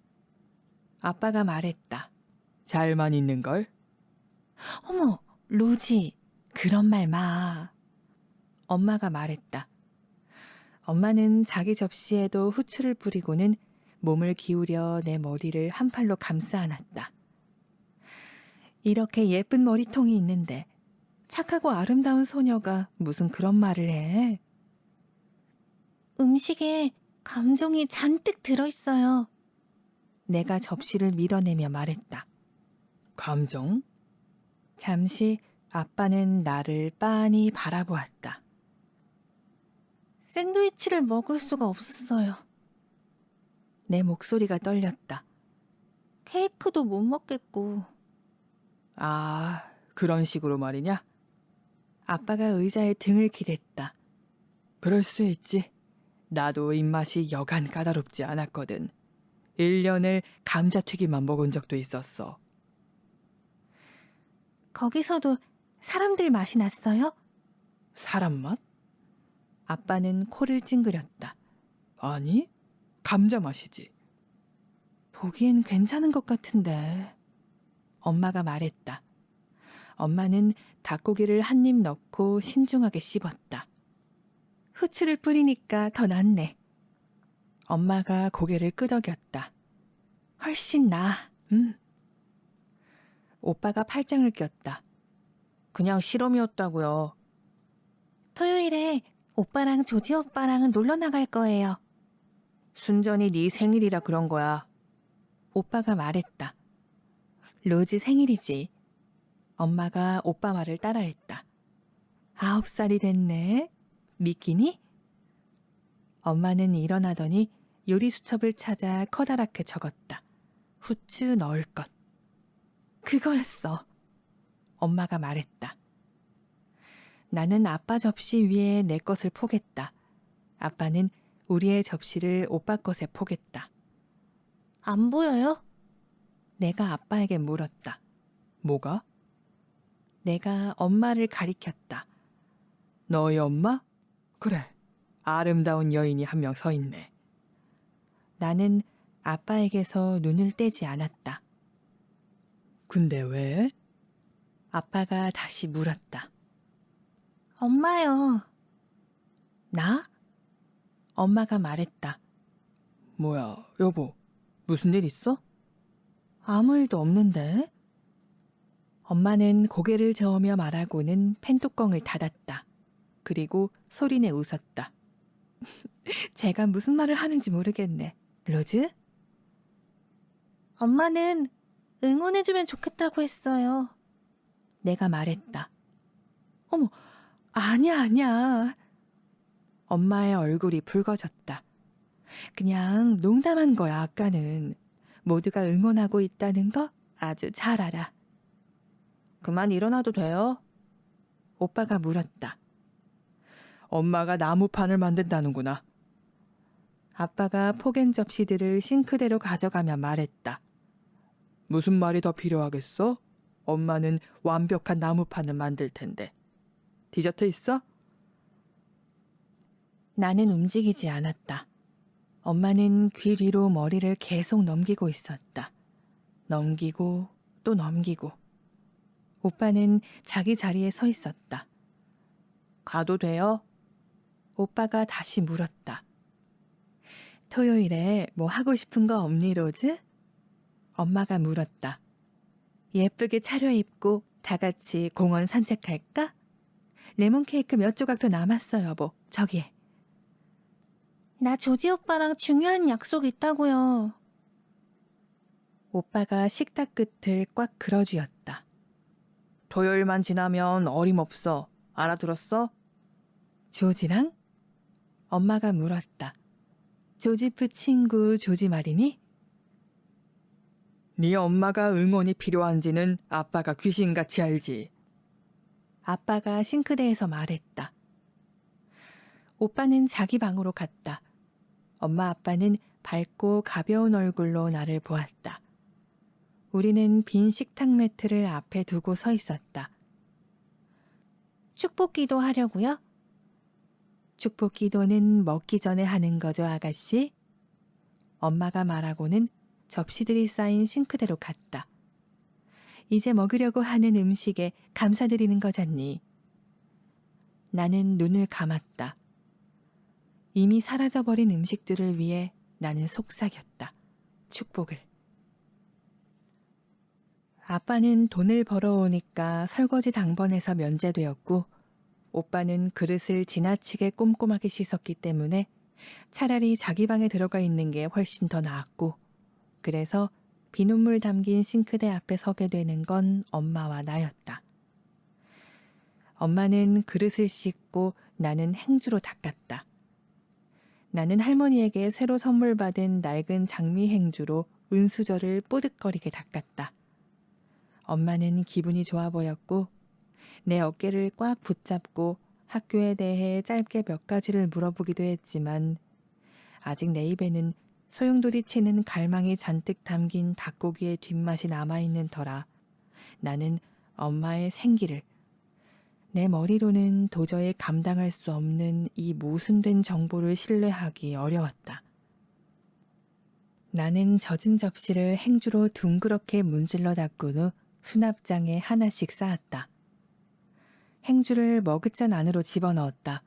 아빠가 말했다. 잘만 있는걸? 어머, 로지, 그런 말 마. 엄마가 말했다. 엄마는 자기 접시에도 후추를 뿌리고는 몸을 기울여 내 머리를 한 팔로 감싸 안았다. 이렇게 예쁜 머리통이 있는데 착하고 아름다운 소녀가 무슨 그런 말을 해? 음식에 감정이 잔뜩 들어있어요. 내가 접시를 밀어내며 말했다. 감정? 잠시 아빠는 나를 빤히 바라보았다. 샌드위치를 먹을 수가 없었어요. 내 목소리가 떨렸다. 케이크도 못 먹겠고. 아, 그런 식으로 말이냐? 아빠가 의자에 등을 기댔다. 그럴 수 있지. 나도 입맛이 여간 까다롭지 않았거든. 1년을 감자튀김만 먹은 적도 있었어. 거기서도 사람들 맛이 났어요? 사람 맛? 아빠는 코를 찡그렸다. 아니, 감자 맛이지. 보기엔 괜찮은 것 같은데. 엄마가 말했다. 엄마는 닭고기를 한 입 넣고 신중하게 씹었다. 후추를 뿌리니까 더 낫네. 엄마가 고개를 끄덕였다. 훨씬 나아. 오빠가 팔짱을 꼈다. 그냥 실험이었다고요. 토요일에 오빠랑 조지 오빠랑은 놀러 나갈 거예요. 순전히 네 생일이라 그런 거야. 오빠가 말했다. 로즈 생일이지. 엄마가 오빠 말을 따라했다. 9살이 됐네. 믿기니? 엄마는 일어나더니 요리 수첩을 찾아 커다랗게 적었다. 후추 넣을 것. 그거였어. 엄마가 말했다. 나는 아빠 접시 위에 내 것을 포겠다. 아빠는 우리의 접시를 오빠 것에 포겠다. 안 보여요? 내가 아빠에게 물었다. 뭐가? 내가 엄마를 가리켰다. 너희 엄마? 그래, 아름다운 여인이 한 명 서 있네. 나는 아빠에게서 눈을 떼지 않았다. 근데 왜? 아빠가 다시 물었다. 엄마요. 나? 엄마가 말했다. 뭐야, 여보, 무슨 일 있어? 아무 일도 없는데? 엄마는 고개를 저으며 말하고는 펜뚜껑을 닫았다. 그리고 소리내 웃었다. 제가 무슨 말을 하는지 모르겠네. 로즈? 엄마는 응원해주면 좋겠다고 했어요. 내가 말했다. 어머, 아니야. 엄마의 얼굴이 붉어졌다. 그냥 농담한 거야, 아까는. 모두가 응원하고 있다는 거 아주 잘 알아. 그만 일어나도 돼요? 오빠가 물었다. 엄마가 나무판을 만든다는구나. 아빠가 포갠 접시들을 싱크대로 가져가며 말했다. 무슨 말이 더 필요하겠어? 엄마는 완벽한 나무판을 만들 텐데. 디저트 있어? 나는 움직이지 않았다. 엄마는 귀 뒤로 머리를 계속 넘기고 있었다. 넘기고 또 넘기고. 오빠는 자기 자리에 서 있었다. 가도 돼요? 오빠가 다시 물었다. 토요일에 뭐 하고 싶은 거 없니, 로즈? 엄마가 물었다. 예쁘게 차려입고 다 같이 공원 산책할까? 레몬 케이크 몇 조각 더 남았어, 여보. 저기에. 나 조지 오빠랑 중요한 약속 있다고요. 오빠가 식탁 끝을 꽉 그려쥐었다. 토요일만 지나면 어림없어. 알아들었어? 조지랑? 엄마가 물었다. 조지프 친구 조지 말이니? 네 엄마가 응원이 필요한지는 아빠가 귀신같이 알지. 아빠가 싱크대에서 말했다. 오빠는 자기 방으로 갔다. 엄마 아빠는 밝고 가벼운 얼굴로 나를 보았다. 우리는 빈 식탁 매트를 앞에 두고 서 있었다. 축복 기도 하려고요? 축복 기도는 먹기 전에 하는 거죠, 아가씨? 엄마가 말하고는 접시들이 쌓인 싱크대로 갔다. 이제 먹으려고 하는 음식에 감사드리는 거잖니. 나는 눈을 감았다. 이미 사라져버린 음식들을 위해 나는 속삭였다. 축복을. 아빠는 돈을 벌어오니까 설거지 당번에서 면제되었고 오빠는 그릇을 지나치게 꼼꼼하게 씻었기 때문에 차라리 자기 방에 들어가 있는 게 훨씬 더 나았고 그래서 비눗물 담긴 싱크대 앞에 서게 되는 건 엄마와 나였다. 엄마는 그릇을 씻고 나는 행주로 닦았다. 나는 할머니에게 새로 선물 받은 낡은 장미 행주로 은수저를 뽀득거리게 닦았다. 엄마는 기분이 좋아 보였고 내 어깨를 꽉 붙잡고 학교에 대해 짧게 몇 가지를 물어보기도 했지만 아직 내 입에는 소용돌이 치는 갈망이 잔뜩 담긴 닭고기의 뒷맛이 남아있는 터라 나는 엄마의 생기를 내 머리로는 도저히 감당할 수 없는 이 모순된 정보를 신뢰하기 어려웠다. 나는 젖은 접시를 행주로 둥그렇게 문질러 닦은 후 수납장에 하나씩 쌓았다. 행주를 머그잔 안으로 집어넣었다.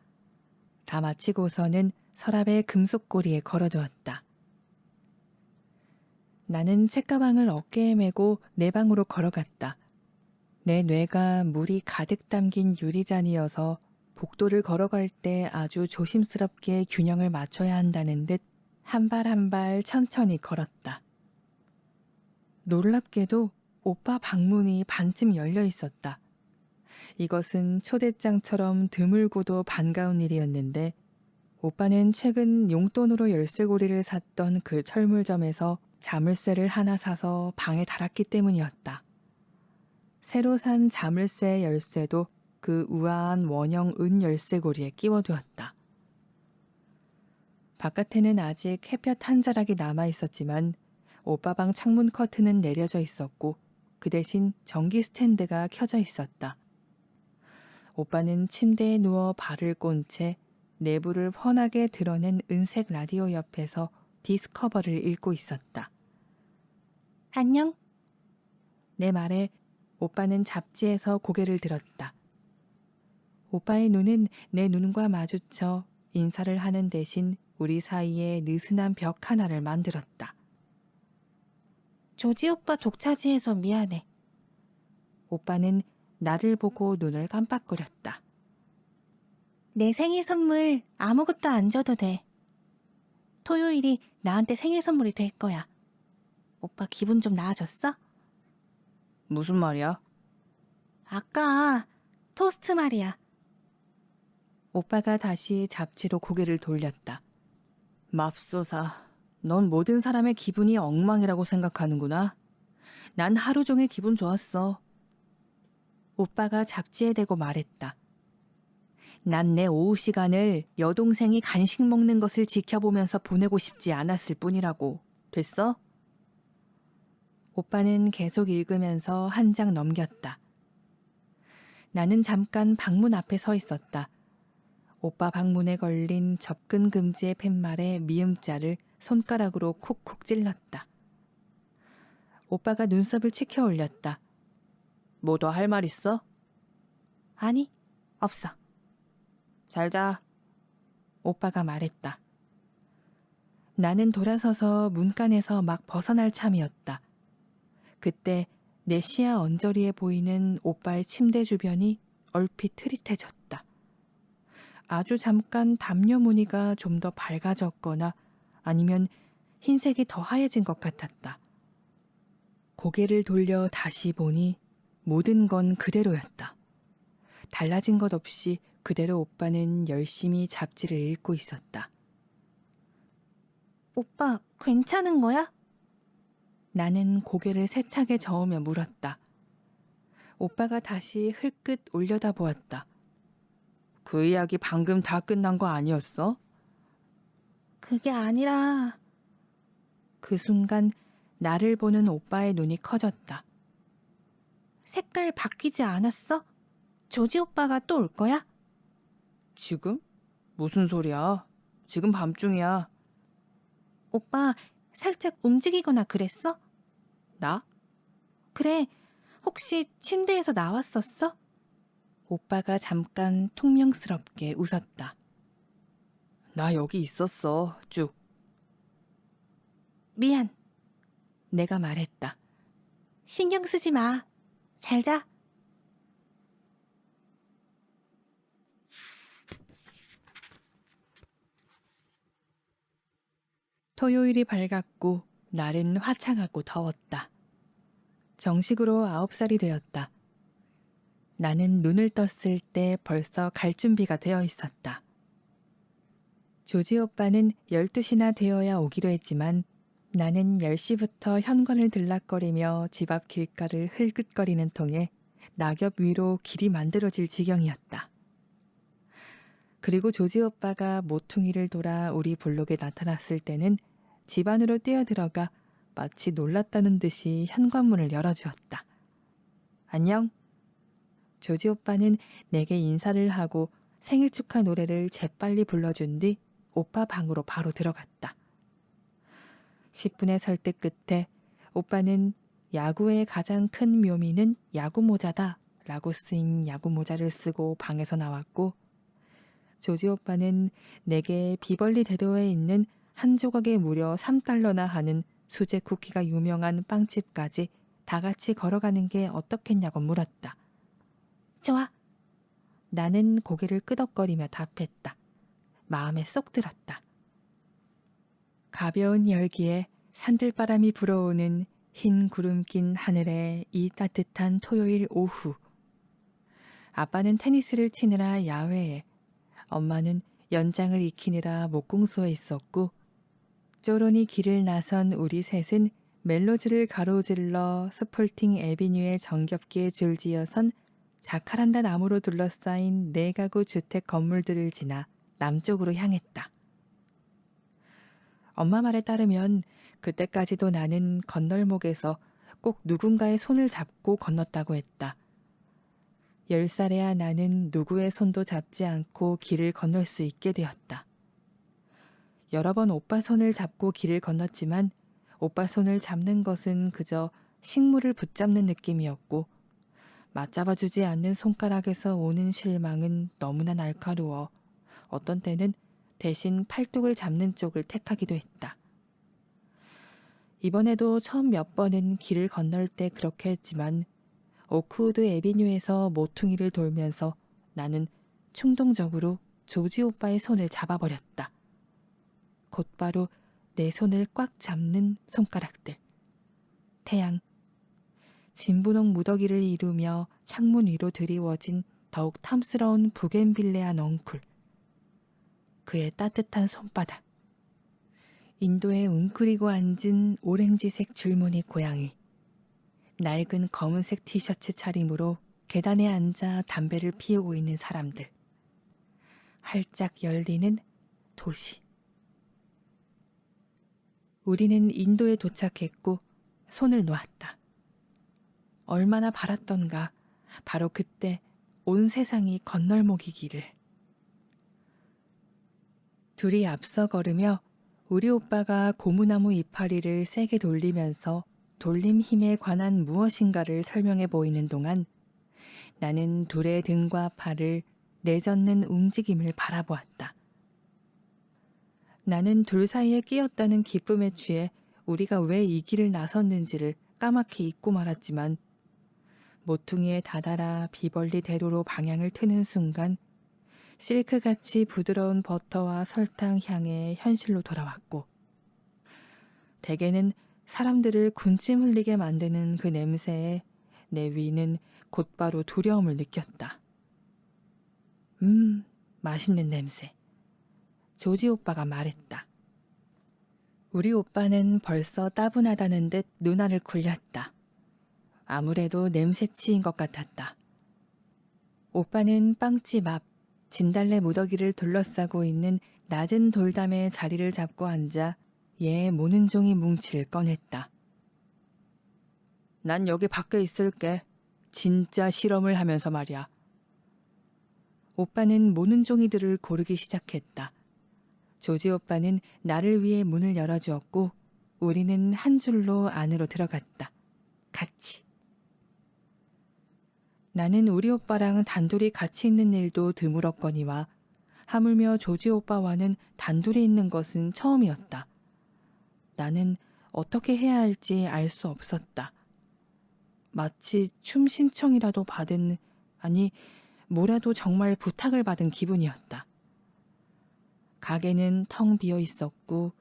다 마치고서는 서랍의 금속고리에 걸어두었다. 나는 책가방을 어깨에 메고 내 방으로 걸어갔다. 내 뇌가 물이 가득 담긴 유리잔이어서 복도를 걸어갈 때 아주 조심스럽게 균형을 맞춰야 한다는 듯 한 발 한 발 천천히 걸었다. 놀랍게도 오빠 방문이 반쯤 열려 있었다. 이것은 초대장처럼 드물고도 반가운 일이었는데 오빠는 최근 용돈으로 열쇠고리를 샀던 그 철물점에서 자물쇠를 하나 사서 방에 달았기 때문이었다. 새로 산 자물쇠 열쇠도 그 우아한 원형 은 열쇠고리에 끼워두었다. 바깥에는 아직 햇볕 한 자락이 남아 있었지만 오빠 방 창문 커튼은 내려져 있었고 그 대신 전기 스탠드가 켜져 있었다. 오빠는 침대에 누워 발을 꼰 채 내부를 훤하게 드러낸 은색 라디오 옆에서 디스커버를 읽고 있었다. 안녕? 내 말에 오빠는 잡지에서 고개를 들었다. 오빠의 눈은 내 눈과 마주쳐 인사를 하는 대신 우리 사이에 느슨한 벽 하나를 만들었다. 조지 오빠 독차지해서 미안해. 오빠는 나를 보고 눈을 깜빡거렸다. 내 생일 선물 아무것도 안 줘도 돼. 토요일이 나한테 생일 선물이 될 거야. 오빠 기분 좀 나아졌어? 무슨 말이야? 아까 토스트 말이야. 오빠가 다시 잡지로 고개를 돌렸다. 맙소사, 넌 모든 사람의 기분이 엉망이라고 생각하는구나. 난 하루 종일 기분 좋았어. 오빠가 잡지에 대고 말했다. 난 내 오후 시간을 여동생이 간식 먹는 것을 지켜보면서 보내고 싶지 않았을 뿐이라고. 됐어? 오빠는 계속 읽으면서 한 장 넘겼다. 나는 잠깐 방문 앞에 서 있었다. 오빠 방문에 걸린 접근 금지의 팻말에 미음자를 손가락으로 콕콕 찔렀다. 오빠가 눈썹을 치켜 올렸다. 뭐 더 할 말 있어? 아니, 없어. 잘 자. 오빠가 말했다. 나는 돌아서서 문간에서 막 벗어날 참이었다. 그때 내 시야 언저리에 보이는 오빠의 침대 주변이 얼핏 흐릿해졌다. 아주 잠깐 담요 무늬가 좀 더 밝아졌거나 아니면 흰색이 더 하얘진 것 같았다. 고개를 돌려 다시 보니 모든 건 그대로였다. 달라진 것 없이 그대로 오빠는 열심히 잡지를 읽고 있었다. 오빠 괜찮은 거야? 나는 고개를 세차게 저으며 물었다. 오빠가 다시 흘끗 올려다보았다. 그 이야기 방금 다 끝난 거 아니었어? 그게 아니라 그 순간 나를 보는 오빠의 눈이 커졌다. 색깔 바뀌지 않았어? 조지 오빠가 또 올 거야? 지금? 무슨 소리야? 지금 밤중이야. 오빠 살짝 움직이거나 그랬어? 나? 그래, 혹시 침대에서 나왔었어? 오빠가 잠깐 퉁명스럽게 웃었다. 나 여기 있었어, 쭉. 미안, 내가 말했다. 신경 쓰지 마. 잘 자. 토요일이 밝았고 날은 화창하고 더웠다. 정식으로 9살이 되었다. 나는 눈을 떴을 때 벌써 갈 준비가 되어 있었다. 조지 오빠는 12시나 되어야 오기로 했지만 나는 10시부터 현관을 들락거리며 집 앞 길가를 흘끗거리는 통에 낙엽 위로 길이 만들어질 지경이었다. 그리고 조지 오빠가 모퉁이를 돌아 우리 블록에 나타났을 때는 집 안으로 뛰어들어가 마치 놀랐다는 듯이 현관문을 열어주었다. 안녕. 조지 오빠는 내게 인사를 하고 생일 축하 노래를 재빨리 불러준 뒤 오빠 방으로 바로 들어갔다. 10분의 설득 끝에 오빠는 야구의 가장 큰 묘미는 야구 모자다 라고 쓰인 야구 모자를 쓰고 방에서 나왔고, 조지 오빠는 내게 비벌리 대로에 있는 한 조각에 무려 3달러나 하는 수제 쿠키가 유명한 빵집까지 다 같이 걸어가는 게 어떻겠냐고 물었다. 좋아. 나는 고개를 끄덕거리며 답했다. 마음에 쏙 들었다. 가벼운 열기에 산들바람이 불어오는 흰 구름 낀 하늘에 이 따뜻한 토요일 오후. 아빠는 테니스를 치느라 야외에, 엄마는 연장을 익히느라 목공소에 있었고, 쪼로니 길을 나선 우리 셋은 멜로즈를 가로질러 스폴팅 애비뉴의 정겹게 줄지어선 자카란다 나무로 둘러싸인 4가구 주택 건물들을 지나 남쪽으로 향했다. 엄마 말에 따르면 그때까지도 나는 건널목에서 꼭 누군가의 손을 잡고 건넜다고 했다. 10살에야 나는 누구의 손도 잡지 않고 길을 건널 수 있게 되었다. 여러 번 오빠 손을 잡고 길을 건넜지만 오빠 손을 잡는 것은 그저 식물을 붙잡는 느낌이었고, 맞잡아주지 않는 손가락에서 오는 실망은 너무나 날카로워 어떤 때는 대신 팔뚝을 잡는 쪽을 택하기도 했다. 이번에도 처음 몇 번은 길을 건널 때 그렇게 했지만 오크우드 애비뉴에서 모퉁이를 돌면서 나는 충동적으로 조지 오빠의 손을 잡아버렸다. 곧바로 내 손을 꽉 잡는 손가락들. 태양. 진분홍 무더기를 이루며 창문 위로 드리워진 더욱 탐스러운 부겐빌레아 넝쿨. 그의 따뜻한 손바닥. 인도에 웅크리고 앉은 오렌지색 줄무늬 고양이. 낡은 검은색 티셔츠 차림으로 계단에 앉아 담배를 피우고 있는 사람들. 활짝 열리는 도시. 우리는 인도에 도착했고 손을 놓았다. 얼마나 바랐던가 바로 그때 온 세상이 건널목이기를. 둘이 앞서 걸으며 우리 오빠가 고무나무 이파리를 세게 돌리면서 돌림 힘에 관한 무엇인가를 설명해 보이는 동안 나는 둘의 등과 팔을 내젓는 움직임을 바라보았다. 나는 둘 사이에 끼었다는 기쁨에 취해 우리가 왜 이 길을 나섰는지를 까맣게 잊고 말았지만, 모퉁이에 다다라 비벌리 대로로 방향을 트는 순간 실크같이 부드러운 버터와 설탕 향에 현실로 돌아왔고, 대개는 사람들을 군침 흘리게 만드는 그 냄새에 내 위는 곧바로 두려움을 느꼈다. 맛있는 냄새. 조지 오빠가 말했다. 우리 오빠는 벌써 따분하다는 듯 눈알을 굴렸다. 아무래도 냄새치인 것 같았다. 오빠는 빵집 앞 진달래 무더기를 둘러싸고 있는 낮은 돌담에 자리를 잡고 앉아 얘의 모는 종이 뭉치를 꺼냈다. 난 여기 밖에 있을게. 진짜 실험을 하면서 말이야. 오빠는 모는 종이들을 고르기 시작했다. 조지 오빠는 나를 위해 문을 열어주었고 우리는 한 줄로 안으로 들어갔다. 같이. 나는 우리 오빠랑 단둘이 같이 있는 일도 드물었거니와 하물며 조지 오빠와는 단둘이 있는 것은 처음이었다. 나는 어떻게 해야 할지 알 수 없었다. 마치 춤 신청이라도 받은, 아니 뭐라도 정말 부탁을 받은 기분이었다. 가게는 텅 비어 있었고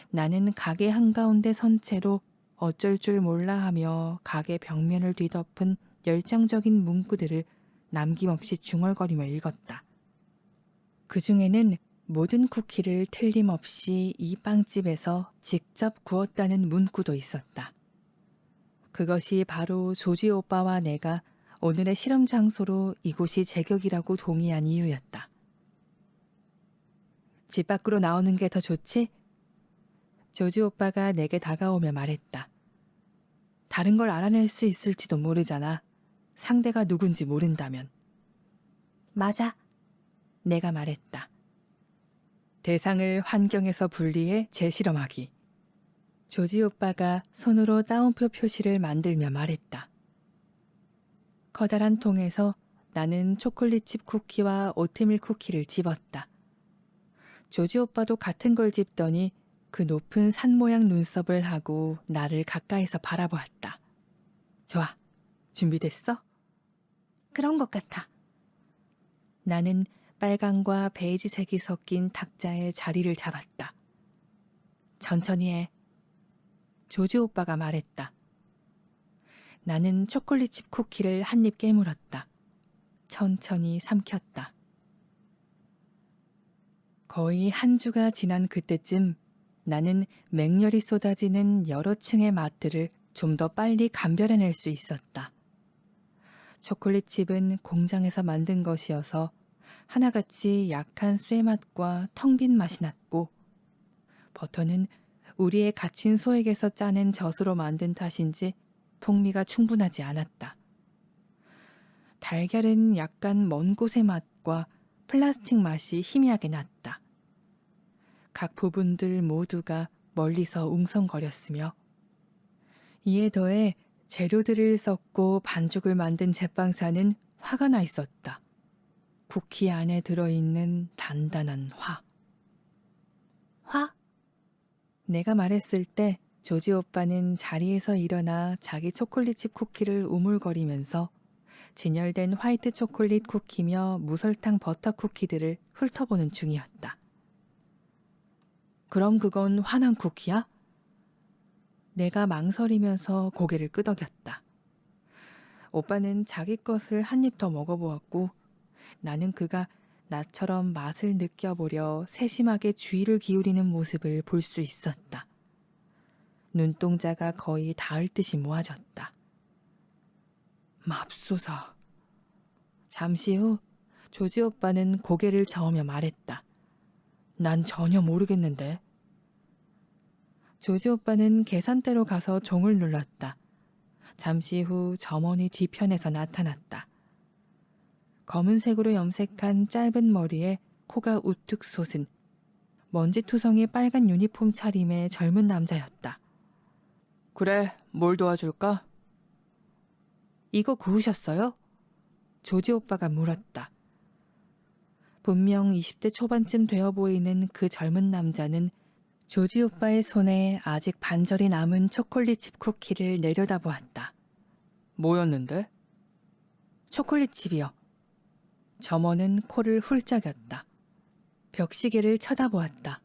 나는 가게 한가운데 선 채로 어쩔 줄 몰라 하며 가게 벽면을 뒤덮은 열정적인 문구들을 남김없이 중얼거리며 읽었다. 그 중에는 모든 쿠키를 틀림없이 이 빵집에서 직접 구웠다는 문구도 있었다. 그것이 바로 조지 오빠와 내가 오늘의 실험 장소로 이곳이 제격이라고 동의한 이유였다. 집 밖으로 나오는 게 더 좋지? 조지 오빠가 내게 다가오며 말했다. 다른 걸 알아낼 수 있을지도 모르잖아. 상대가 누군지 모른다면. 맞아. 내가 말했다. 대상을 환경에서 분리해 재실험하기. 조지 오빠가 손으로 따옴표 표시를 만들며 말했다. 커다란 통에서 나는 초콜릿칩 쿠키와 오트밀 쿠키를 집었다. 조지 오빠도 같은 걸 집더니 그 높은 산 모양 눈썹을 하고 나를 가까이서 바라보았다. 좋아, 준비됐어? 그런 것 같아. 나는 빨강과 베이지색이 섞인 탁자에 자리를 잡았다. 천천히 해. 조지 오빠가 말했다. 나는 초콜릿칩 쿠키를 한 입 깨물었다. 천천히 삼켰다. 거의 한 주가 지난 그때쯤 나는 맹렬히 쏟아지는 여러 층의 맛들을 좀 더 빨리 감별해낼 수 있었다. 초콜릿칩은 공장에서 만든 것이어서 하나같이 약한 쇠맛과 텅 빈 맛이 났고, 버터는 우리의 갇힌 소액에서 짜낸 젖으로 만든 탓인지 풍미가 충분하지 않았다. 달걀은 약간 먼 곳의 맛과 플라스틱 맛이 희미하게 났다. 각 부분들 모두가 멀리서 웅성거렸으며, 이에 더해 재료들을 섞고 반죽을 만든 제빵사는 화가 나 있었다. 쿠키 안에 들어있는 단단한 화. 화? 내가 말했을 때 조지 오빠는 자리에서 일어나 자기 초콜릿칩 쿠키를 우물거리면서 진열된 화이트 초콜릿 쿠키며 무설탕 버터 쿠키들을 훑어보는 중이었다. 그럼 그건 화난 쿠키야? 내가 망설이면서 고개를 끄덕였다. 오빠는 자기 것을 한 입 더 먹어보았고, 나는 그가 나처럼 맛을 느껴보려 세심하게 주의를 기울이는 모습을 볼 수 있었다. 눈동자가 거의 닿을 듯이 모아졌다. 맙소사. 잠시 후 조지 오빠는 고개를 저으며 말했다. 난 전혀 모르겠는데. 조지 오빠는 계산대로 가서 종을 눌렀다. 잠시 후 점원이 뒤편에서 나타났다. 검은색으로 염색한 짧은 머리에 코가 우뚝 솟은 먼지투성이 빨간 유니폼 차림의 젊은 남자였다. 그래, 뭘 도와줄까? 이거 구우셨어요? 조지 오빠가 물었다. 분명 20대 초반쯤 되어 보이는 그 젊은 남자는 조지 오빠의 손에 아직 반절이 남은 초콜릿칩 쿠키를 내려다보았다. 뭐였는데? 초콜릿칩이요. 점원은 코를 훌쩍였다. 벽시계를 쳐다보았다.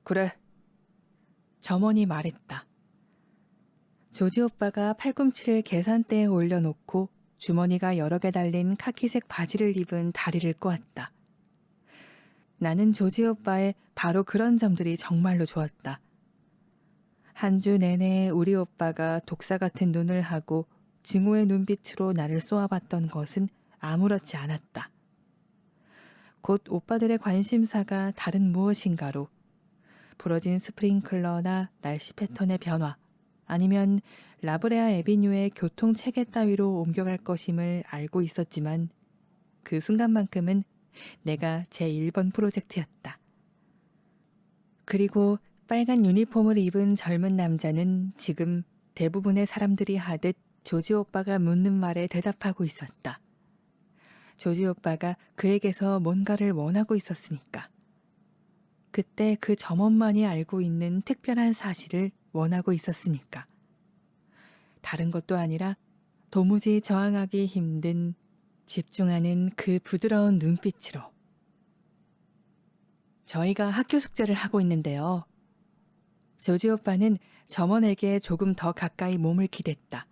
그래. 점원이 말했다. 조지 오빠가 팔꿈치를 계산대에 올려놓고 주머니가 여러 개 달린 카키색 바지를 입은 다리를 꼬았다. 나는 조지 오빠의 바로 그런 점들이 정말로 좋았다. 한 주 내내 우리 오빠가 독사 같은 눈을 하고 증오의 눈빛으로 나를 쏘아봤던 것은 아무렇지 않았다. 곧 오빠들의 관심사가 다른 무엇인가로 부러진 스프링클러나 날씨 패턴의 변화 아니면 라브레아 에비뉴의 교통 체계 따위로 옮겨갈 것임을 알고 있었지만 그 순간만큼은 내가 제1번 프로젝트였다. 그리고 빨간 유니폼을 입은 젊은 남자는 지금 대부분의 사람들이 하듯 조지 오빠가 묻는 말에 대답하고 있었다. 조지 오빠가 그에게서 뭔가를 원하고 있었으니까. 그때 그 점원만이 알고 있는 특별한 사실을 원하고 있었으니까. 다른 것도 아니라 도무지 저항하기 힘든 집중하는 그 부드러운 눈빛으로. 저희가 학교 숙제를 하고 있는데요. 조지 오빠는 점원에게 조금 더 가까이 몸을 기댔다.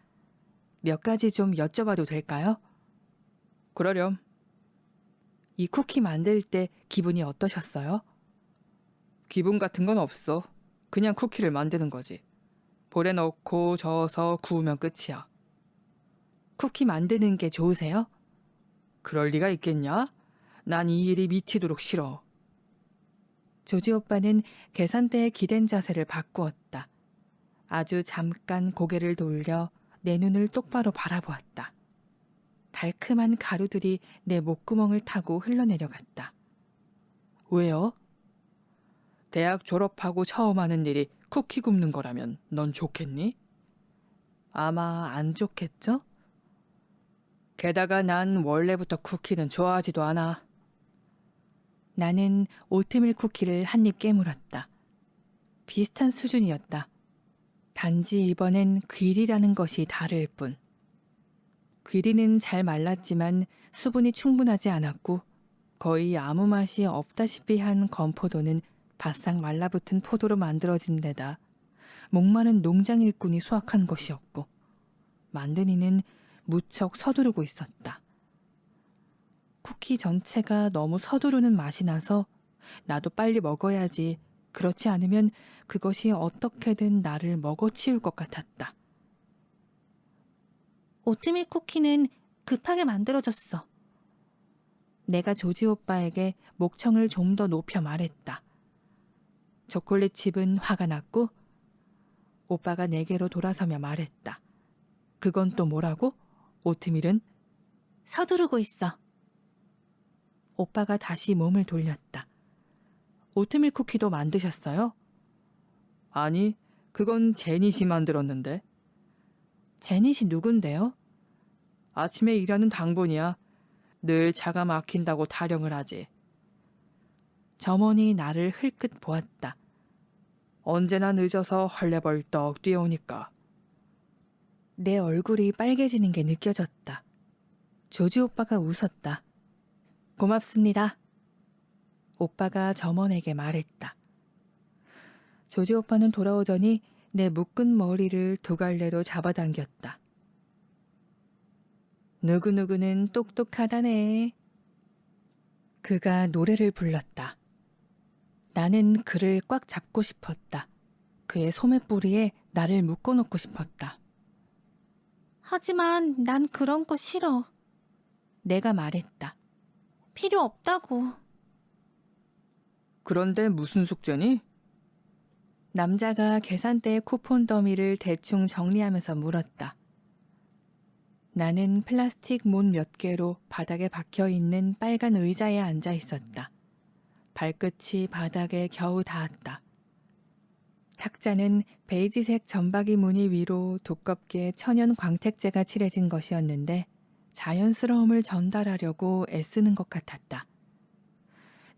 몇 가지 좀 여쭤봐도 될까요? 그러렴. 이 쿠키 만들 때 기분이 어떠셨어요? 기분 같은 건 없어. 그냥 쿠키를 만드는 거지. 볼에 넣고 저어서 구우면 끝이야. 쿠키 만드는 게 좋으세요? 그럴 리가 있겠냐? 난 이 일이 미치도록 싫어. 조지 오빠는 계산대에 기댄 자세를 바꾸었다. 아주 잠깐 고개를 돌려 내 눈을 똑바로 바라보았다. 달큼한 가루들이 내 목구멍을 타고 흘러내려갔다. 왜요? 대학 졸업하고 처음 하는 일이 쿠키 굽는 거라면 넌 좋겠니? 아마 안 좋겠죠? 게다가 난 원래부터 쿠키는 좋아하지도 않아. 나는 오트밀 쿠키를 한 입 깨물었다. 비슷한 수준이었다. 단지 이번엔 귀리라는 것이 다를 뿐. 귀리는 잘 말랐지만 수분이 충분하지 않았고 거의 아무 맛이 없다시피 한 건포도는 바싹 말라붙은 포도로 만들어진 데다 목마른 농장 일꾼이 수확한 것이었고 만든 이는 무척 서두르고 있었다. 쿠키 전체가 너무 서두르는 맛이 나서 나도 빨리 먹어야지. 그렇지 않으면 그것이 어떻게든 나를 먹어치울 것 같았다. 오트밀 쿠키는 급하게 만들어졌어. 내가 조지 오빠에게 목청을 좀 더 높여 말했다. 초콜릿 칩은 화가 났고 오빠가 내게로 돌아서며 말했다. 그건 또 뭐라고? 오트밀은? 서두르고 있어. 오빠가 다시 몸을 돌렸다. 오트밀 쿠키도 만드셨어요? 아니, 그건 제닛이 만들었는데. 제닛이 누군데요? 아침에 일하는 당번이야. 늘 차가 막힌다고 타령을 하지. 점원이 나를 흘끗 보았다. 언제나 늦어서 헐레벌떡 뛰어오니까. 내 얼굴이 빨개지는 게 느껴졌다. 조지 오빠가 웃었다. 고맙습니다. 오빠가 점원에게 말했다. 조지 오빠는 돌아오더니 내 묶은 머리를 두 갈래로 잡아당겼다. 누구누구는 똑똑하다네. 그가 노래를 불렀다. 나는 그를 꽉 잡고 싶었다. 그의 소매뿌리에 나를 묶어놓고 싶었다. 하지만 난 그런 거 싫어. 내가 말했다. 필요 없다고. 그런데 무슨 숙제니? 남자가 계산대의 쿠폰 더미를 대충 정리하면서 물었다. 나는 플라스틱 못 몇 개로 바닥에 박혀있는 빨간 의자에 앉아 있었다. 발끝이 바닥에 겨우 닿았다. 탁자는 베이지색 점박이 무늬 위로 두껍게 천연 광택제가 칠해진 것이었는데 자연스러움을 전달하려고 애쓰는 것 같았다.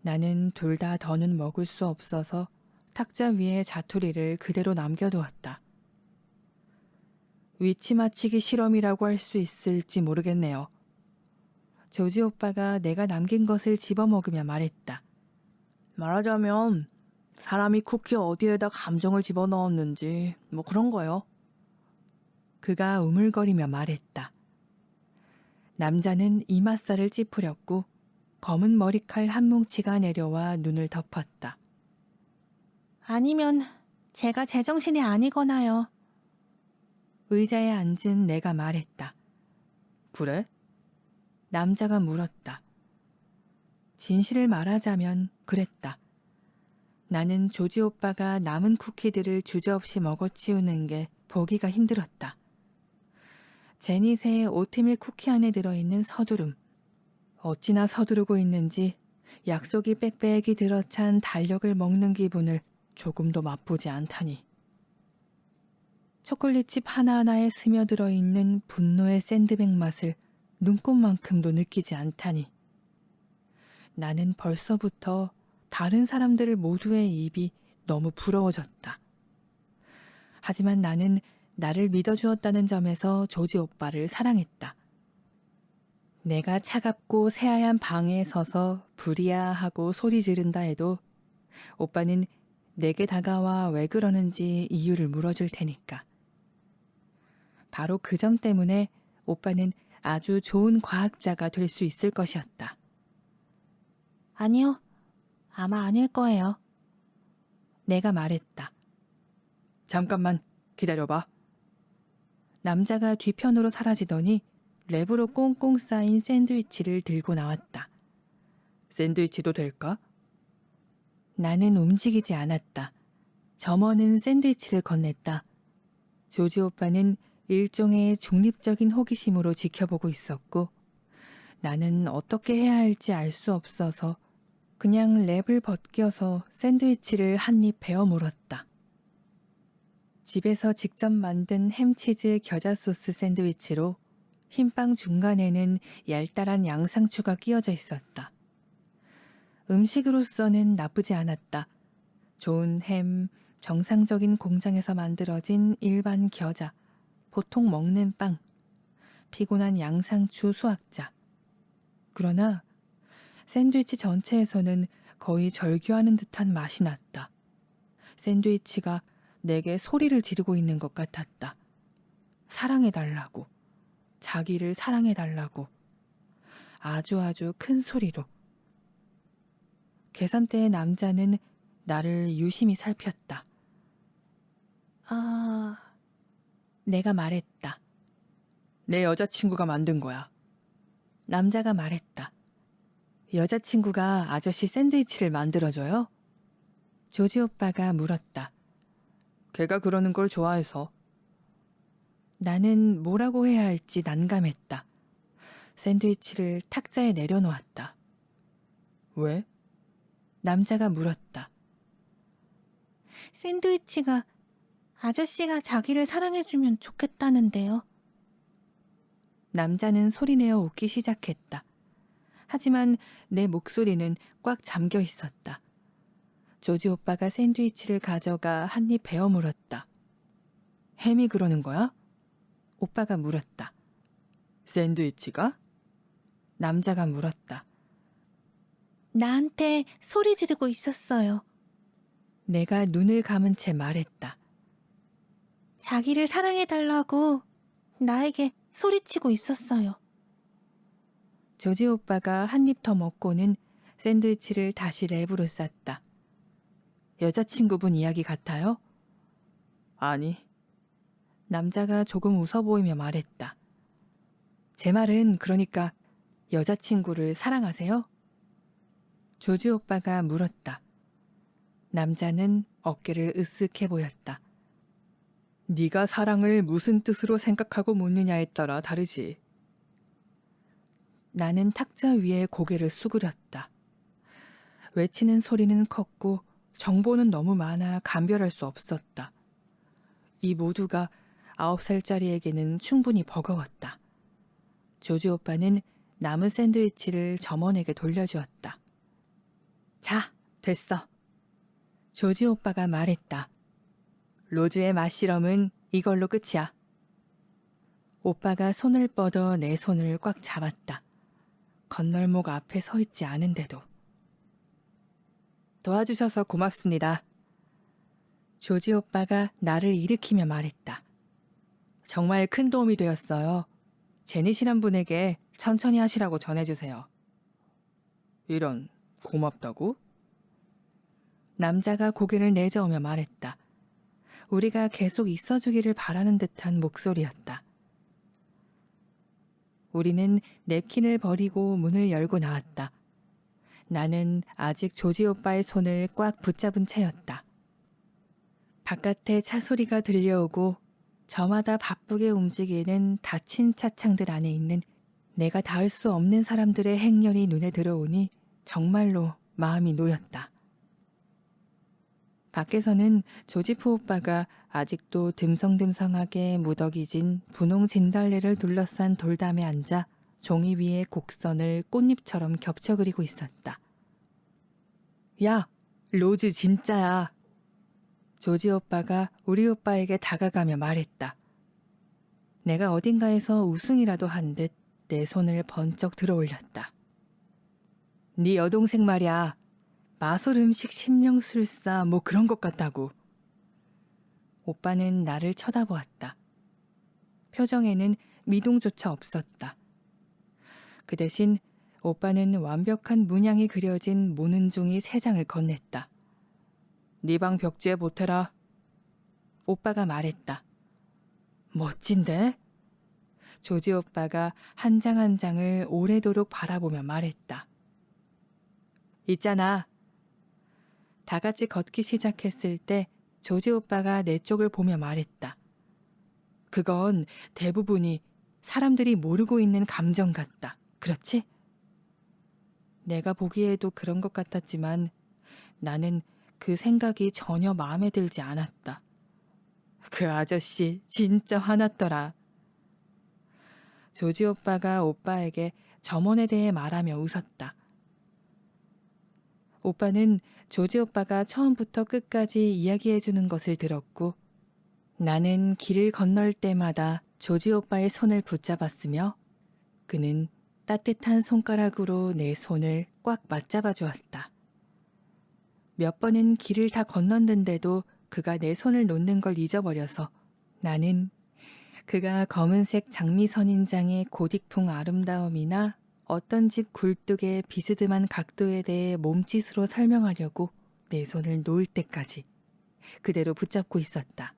나는 둘 다 더는 먹을 수 없어서 탁자 위에 자투리를 그대로 남겨두었다. 위치 맞추기 실험이라고 할 수 있을지 모르겠네요. 조지 오빠가 내가 남긴 것을 집어먹으며 말했다. 말하자면 사람이 쿠키 어디에다 감정을 집어넣었는지 뭐 그런 거요. 그가 우물거리며 말했다. 남자는 이맛살을 찌푸렸고 검은 머리칼 한 뭉치가 내려와 눈을 덮었다. 아니면 제가 제정신이 아니거나요. 의자에 앉은 내가 말했다. 그래? 남자가 물었다. 진실을 말하자면 그랬다. 나는 조지 오빠가 남은 쿠키들을 주저없이 먹어치우는 게 보기가 힘들었다. 제닛의 오트밀 쿠키 안에 들어있는 서두름. 어찌나 서두르고 있는지 약속이 빽빽이 들어찬 달력을 먹는 기분을 조금도 맛보지 않다니. 초콜릿칩 하나하나에 스며들어 있는 분노의 샌드백 맛을 눈꼽만큼도 느끼지 않다니. 나는 벌써부터 다른 사람들 모두의 입이 너무 부러워졌다. 하지만 나는 나를 믿어주었다는 점에서 조지 오빠를 사랑했다. 내가 차갑고 새하얀 방에 서서 부리야 하고 소리 지른다 해도 오빠는 내게 다가와 왜 그러는지 이유를 물어줄 테니까. 바로 그 점 때문에 오빠는 아주 좋은 과학자가 될 수 있을 것이었다. 아니요. 아마 아닐 거예요. 내가 말했다. 잠깐만 기다려봐. 남자가 뒤편으로 사라지더니 랩으로 꽁꽁 쌓인 샌드위치를 들고 나왔다. 샌드위치도 될까? 나는 움직이지 않았다. 점원은 샌드위치를 건넸다. 조지 오빠는 일종의 중립적인 호기심으로 지켜보고 있었고 나는 어떻게 해야 할지 알 수 없어서 그냥 랩을 벗겨서 샌드위치를 한 입 베어 물었다. 집에서 직접 만든 햄치즈 겨자 소스 샌드위치로 흰빵 중간에는 얄짤한 양상추가 끼워져 있었다. 음식으로서는 나쁘지 않았다. 좋은 햄, 정상적인 공장에서 만들어진 일반 겨자, 보통 먹는 빵, 피곤한 양상추 수확자. 그러나 샌드위치 전체에서는 거의 절규하는 듯한 맛이 났다. 샌드위치가 내게 소리를 지르고 있는 것 같았다. 사랑해달라고, 자기를 사랑해달라고, 아주 큰 소리로. 계산대의 남자는 나를 유심히 살폈다. 내가 말했다. 내 여자친구가 만든 거야. 남자가 말했다. 여자친구가 아저씨 샌드위치를 만들어줘요? 조지 오빠가 물었다. 걔가 그러는 걸 좋아해서. 나는 뭐라고 해야 할지 난감했다. 샌드위치를 탁자에 내려놓았다. 왜? 남자가 물었다. 샌드위치가 아저씨가 자기를 사랑해주면 좋겠다는데요. 남자는 소리내어 웃기 시작했다. 하지만 내 목소리는 꽉 잠겨 있었다. 조지 오빠가 샌드위치를 가져가 한 입 베어 물었다. 햄이 그러는 거야? 오빠가 물었다. 샌드위치가? 남자가 물었다. 나한테 소리 지르고 있었어요. 내가 눈을 감은 채 말했다. 자기를 사랑해달라고 나에게 소리치고 있었어요. 조지 오빠가 한 입 더 먹고는 샌드위치를 다시 랩으로 쌌다. 여자친구분 이야기 같아요? 아니. 남자가 조금 웃어 보이며 말했다. 제 말은 그러니까 여자친구를 사랑하세요? 조지 오빠가 물었다. 남자는 어깨를 으쓱해 보였다. 네가 사랑을 무슨 뜻으로 생각하고 묻느냐에 따라 다르지. 나는 탁자 위에 고개를 수그렸다. 외치는 소리는 컸고 정보는 너무 많아 감별할 수 없었다. 이 모두가 9살짜리에게는 충분히 버거웠다. 조지 오빠는 남은 샌드위치를 점원에게 돌려주었다. 자, 됐어. 조지 오빠가 말했다. 로즈의 맛실험은 이걸로 끝이야. 오빠가 손을 뻗어 내 손을 꽉 잡았다. 건널목 앞에 서 있지 않은데도. 도와주셔서 고맙습니다. 조지 오빠가 나를 일으키며 말했다. 정말 큰 도움이 되었어요. 제닛이란 분에게 천천히 하시라고 전해주세요. 이런, 고맙다고? 남자가 고개를 내저으며 말했다. 우리가 계속 있어주기를 바라는 듯한 목소리였다. 우리는 냅킨을 버리고 문을 열고 나왔다. 나는 아직 조지 오빠의 손을 꽉 붙잡은 채였다. 바깥에 차 소리가 들려오고 저마다 바쁘게 움직이는 닫힌 차창들 안에 있는 내가 닿을 수 없는 사람들의 행렬이 눈에 들어오니 정말로 마음이 놓였다. 밖에서는 조지프 오빠가 아직도 듬성듬성하게 무더기진 분홍 진달래를 둘러싼 돌담에 앉아 종이 위에 곡선을 꽃잎처럼 겹쳐 그리고 있었다. 야, 로즈 진짜야. 조지 오빠가 우리 오빠에게 다가가며 말했다. 내가 어딘가에서 우승이라도 한 듯 내 손을 번쩍 들어 올렸다. 네 여동생 말이야. 마술 음식 심령술사 뭐 그런 것 같다고. 오빠는 나를 쳐다보았다. 표정에는 미동조차 없었다. 그 대신 오빠는 완벽한 문양이 그려진 모는 종이 3장을 건넸다. 네 방 벽지에 보태라. 오빠가 말했다. 멋진데? 조지 오빠가 한 장 한 장을 오래도록 바라보며 말했다. 있잖아. 다 같이 걷기 시작했을 때 조지 오빠가 내 쪽을 보며 말했다. 그건 대부분이 사람들이 모르고 있는 감정 같다. 그렇지? 내가 보기에도 그런 것 같았지만 나는 그 생각이 전혀 마음에 들지 않았다. 그 아저씨 진짜 화났더라. 조지 오빠가 오빠에게 점원에 대해 말하며 웃었다. 오빠는 조지 오빠가 처음부터 끝까지 이야기해주는 것을 들었고 나는 길을 건널 때마다 조지 오빠의 손을 붙잡았으며 그는 따뜻한 손가락으로 내 손을 꽉 맞잡아 주었다. 몇 번은 길을 다 건넜는데도 그가 내 손을 놓는 걸 잊어버려서 나는 그가 검은색 장미 선인장의 고딕풍 아름다움이나 어떤 집 굴뚝의 비스듬한 각도에 대해 몸짓으로 설명하려고 내 손을 놓을 때까지 그대로 붙잡고 있었다.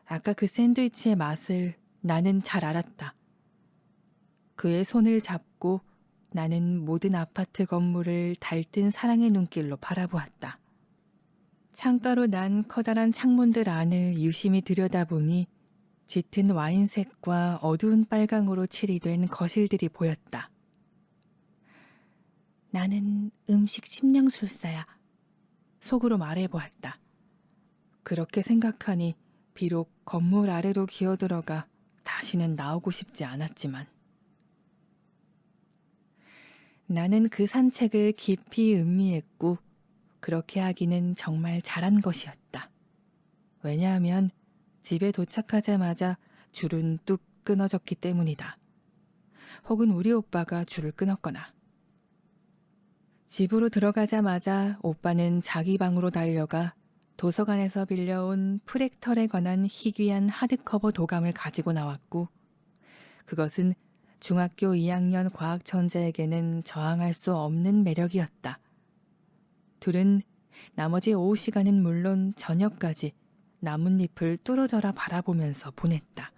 아까 그 샌드위치의 맛을 나는 잘 알았다. 그의 손을 잡고 나는 모든 아파트 건물을 달뜬 사랑의 눈길로 바라보았다. 창가로 난 커다란 창문들 안을 유심히 들여다보니 짙은 와인색과 어두운 빨강으로 칠이된 거실들이 보였다. 나는 음식 심령술사야. 속으로 말해보았다. 그렇게 생각하니 비록 건물 아래로 기어들어가 다시는 나오고 싶지 않았지만 나는 그 산책을 깊이 음미했고 그렇게 하기는 정말 잘한 것이었다. 왜냐하면 집에 도착하자마자 줄은 뚝 끊어졌기 때문이다. 혹은 우리 오빠가 줄을 끊었거나. 집으로 들어가자마자 오빠는 자기 방으로 달려가 도서관에서 빌려온 프랙털에 관한 희귀한 하드커버 도감을 가지고 나왔고 그것은 중학교 2학년 과학 천재에게는 저항할 수 없는 매력이었다. 둘은 나머지 오후 시간은 물론 저녁까지 나뭇잎을 뚫어져라 바라보면서 보냈다.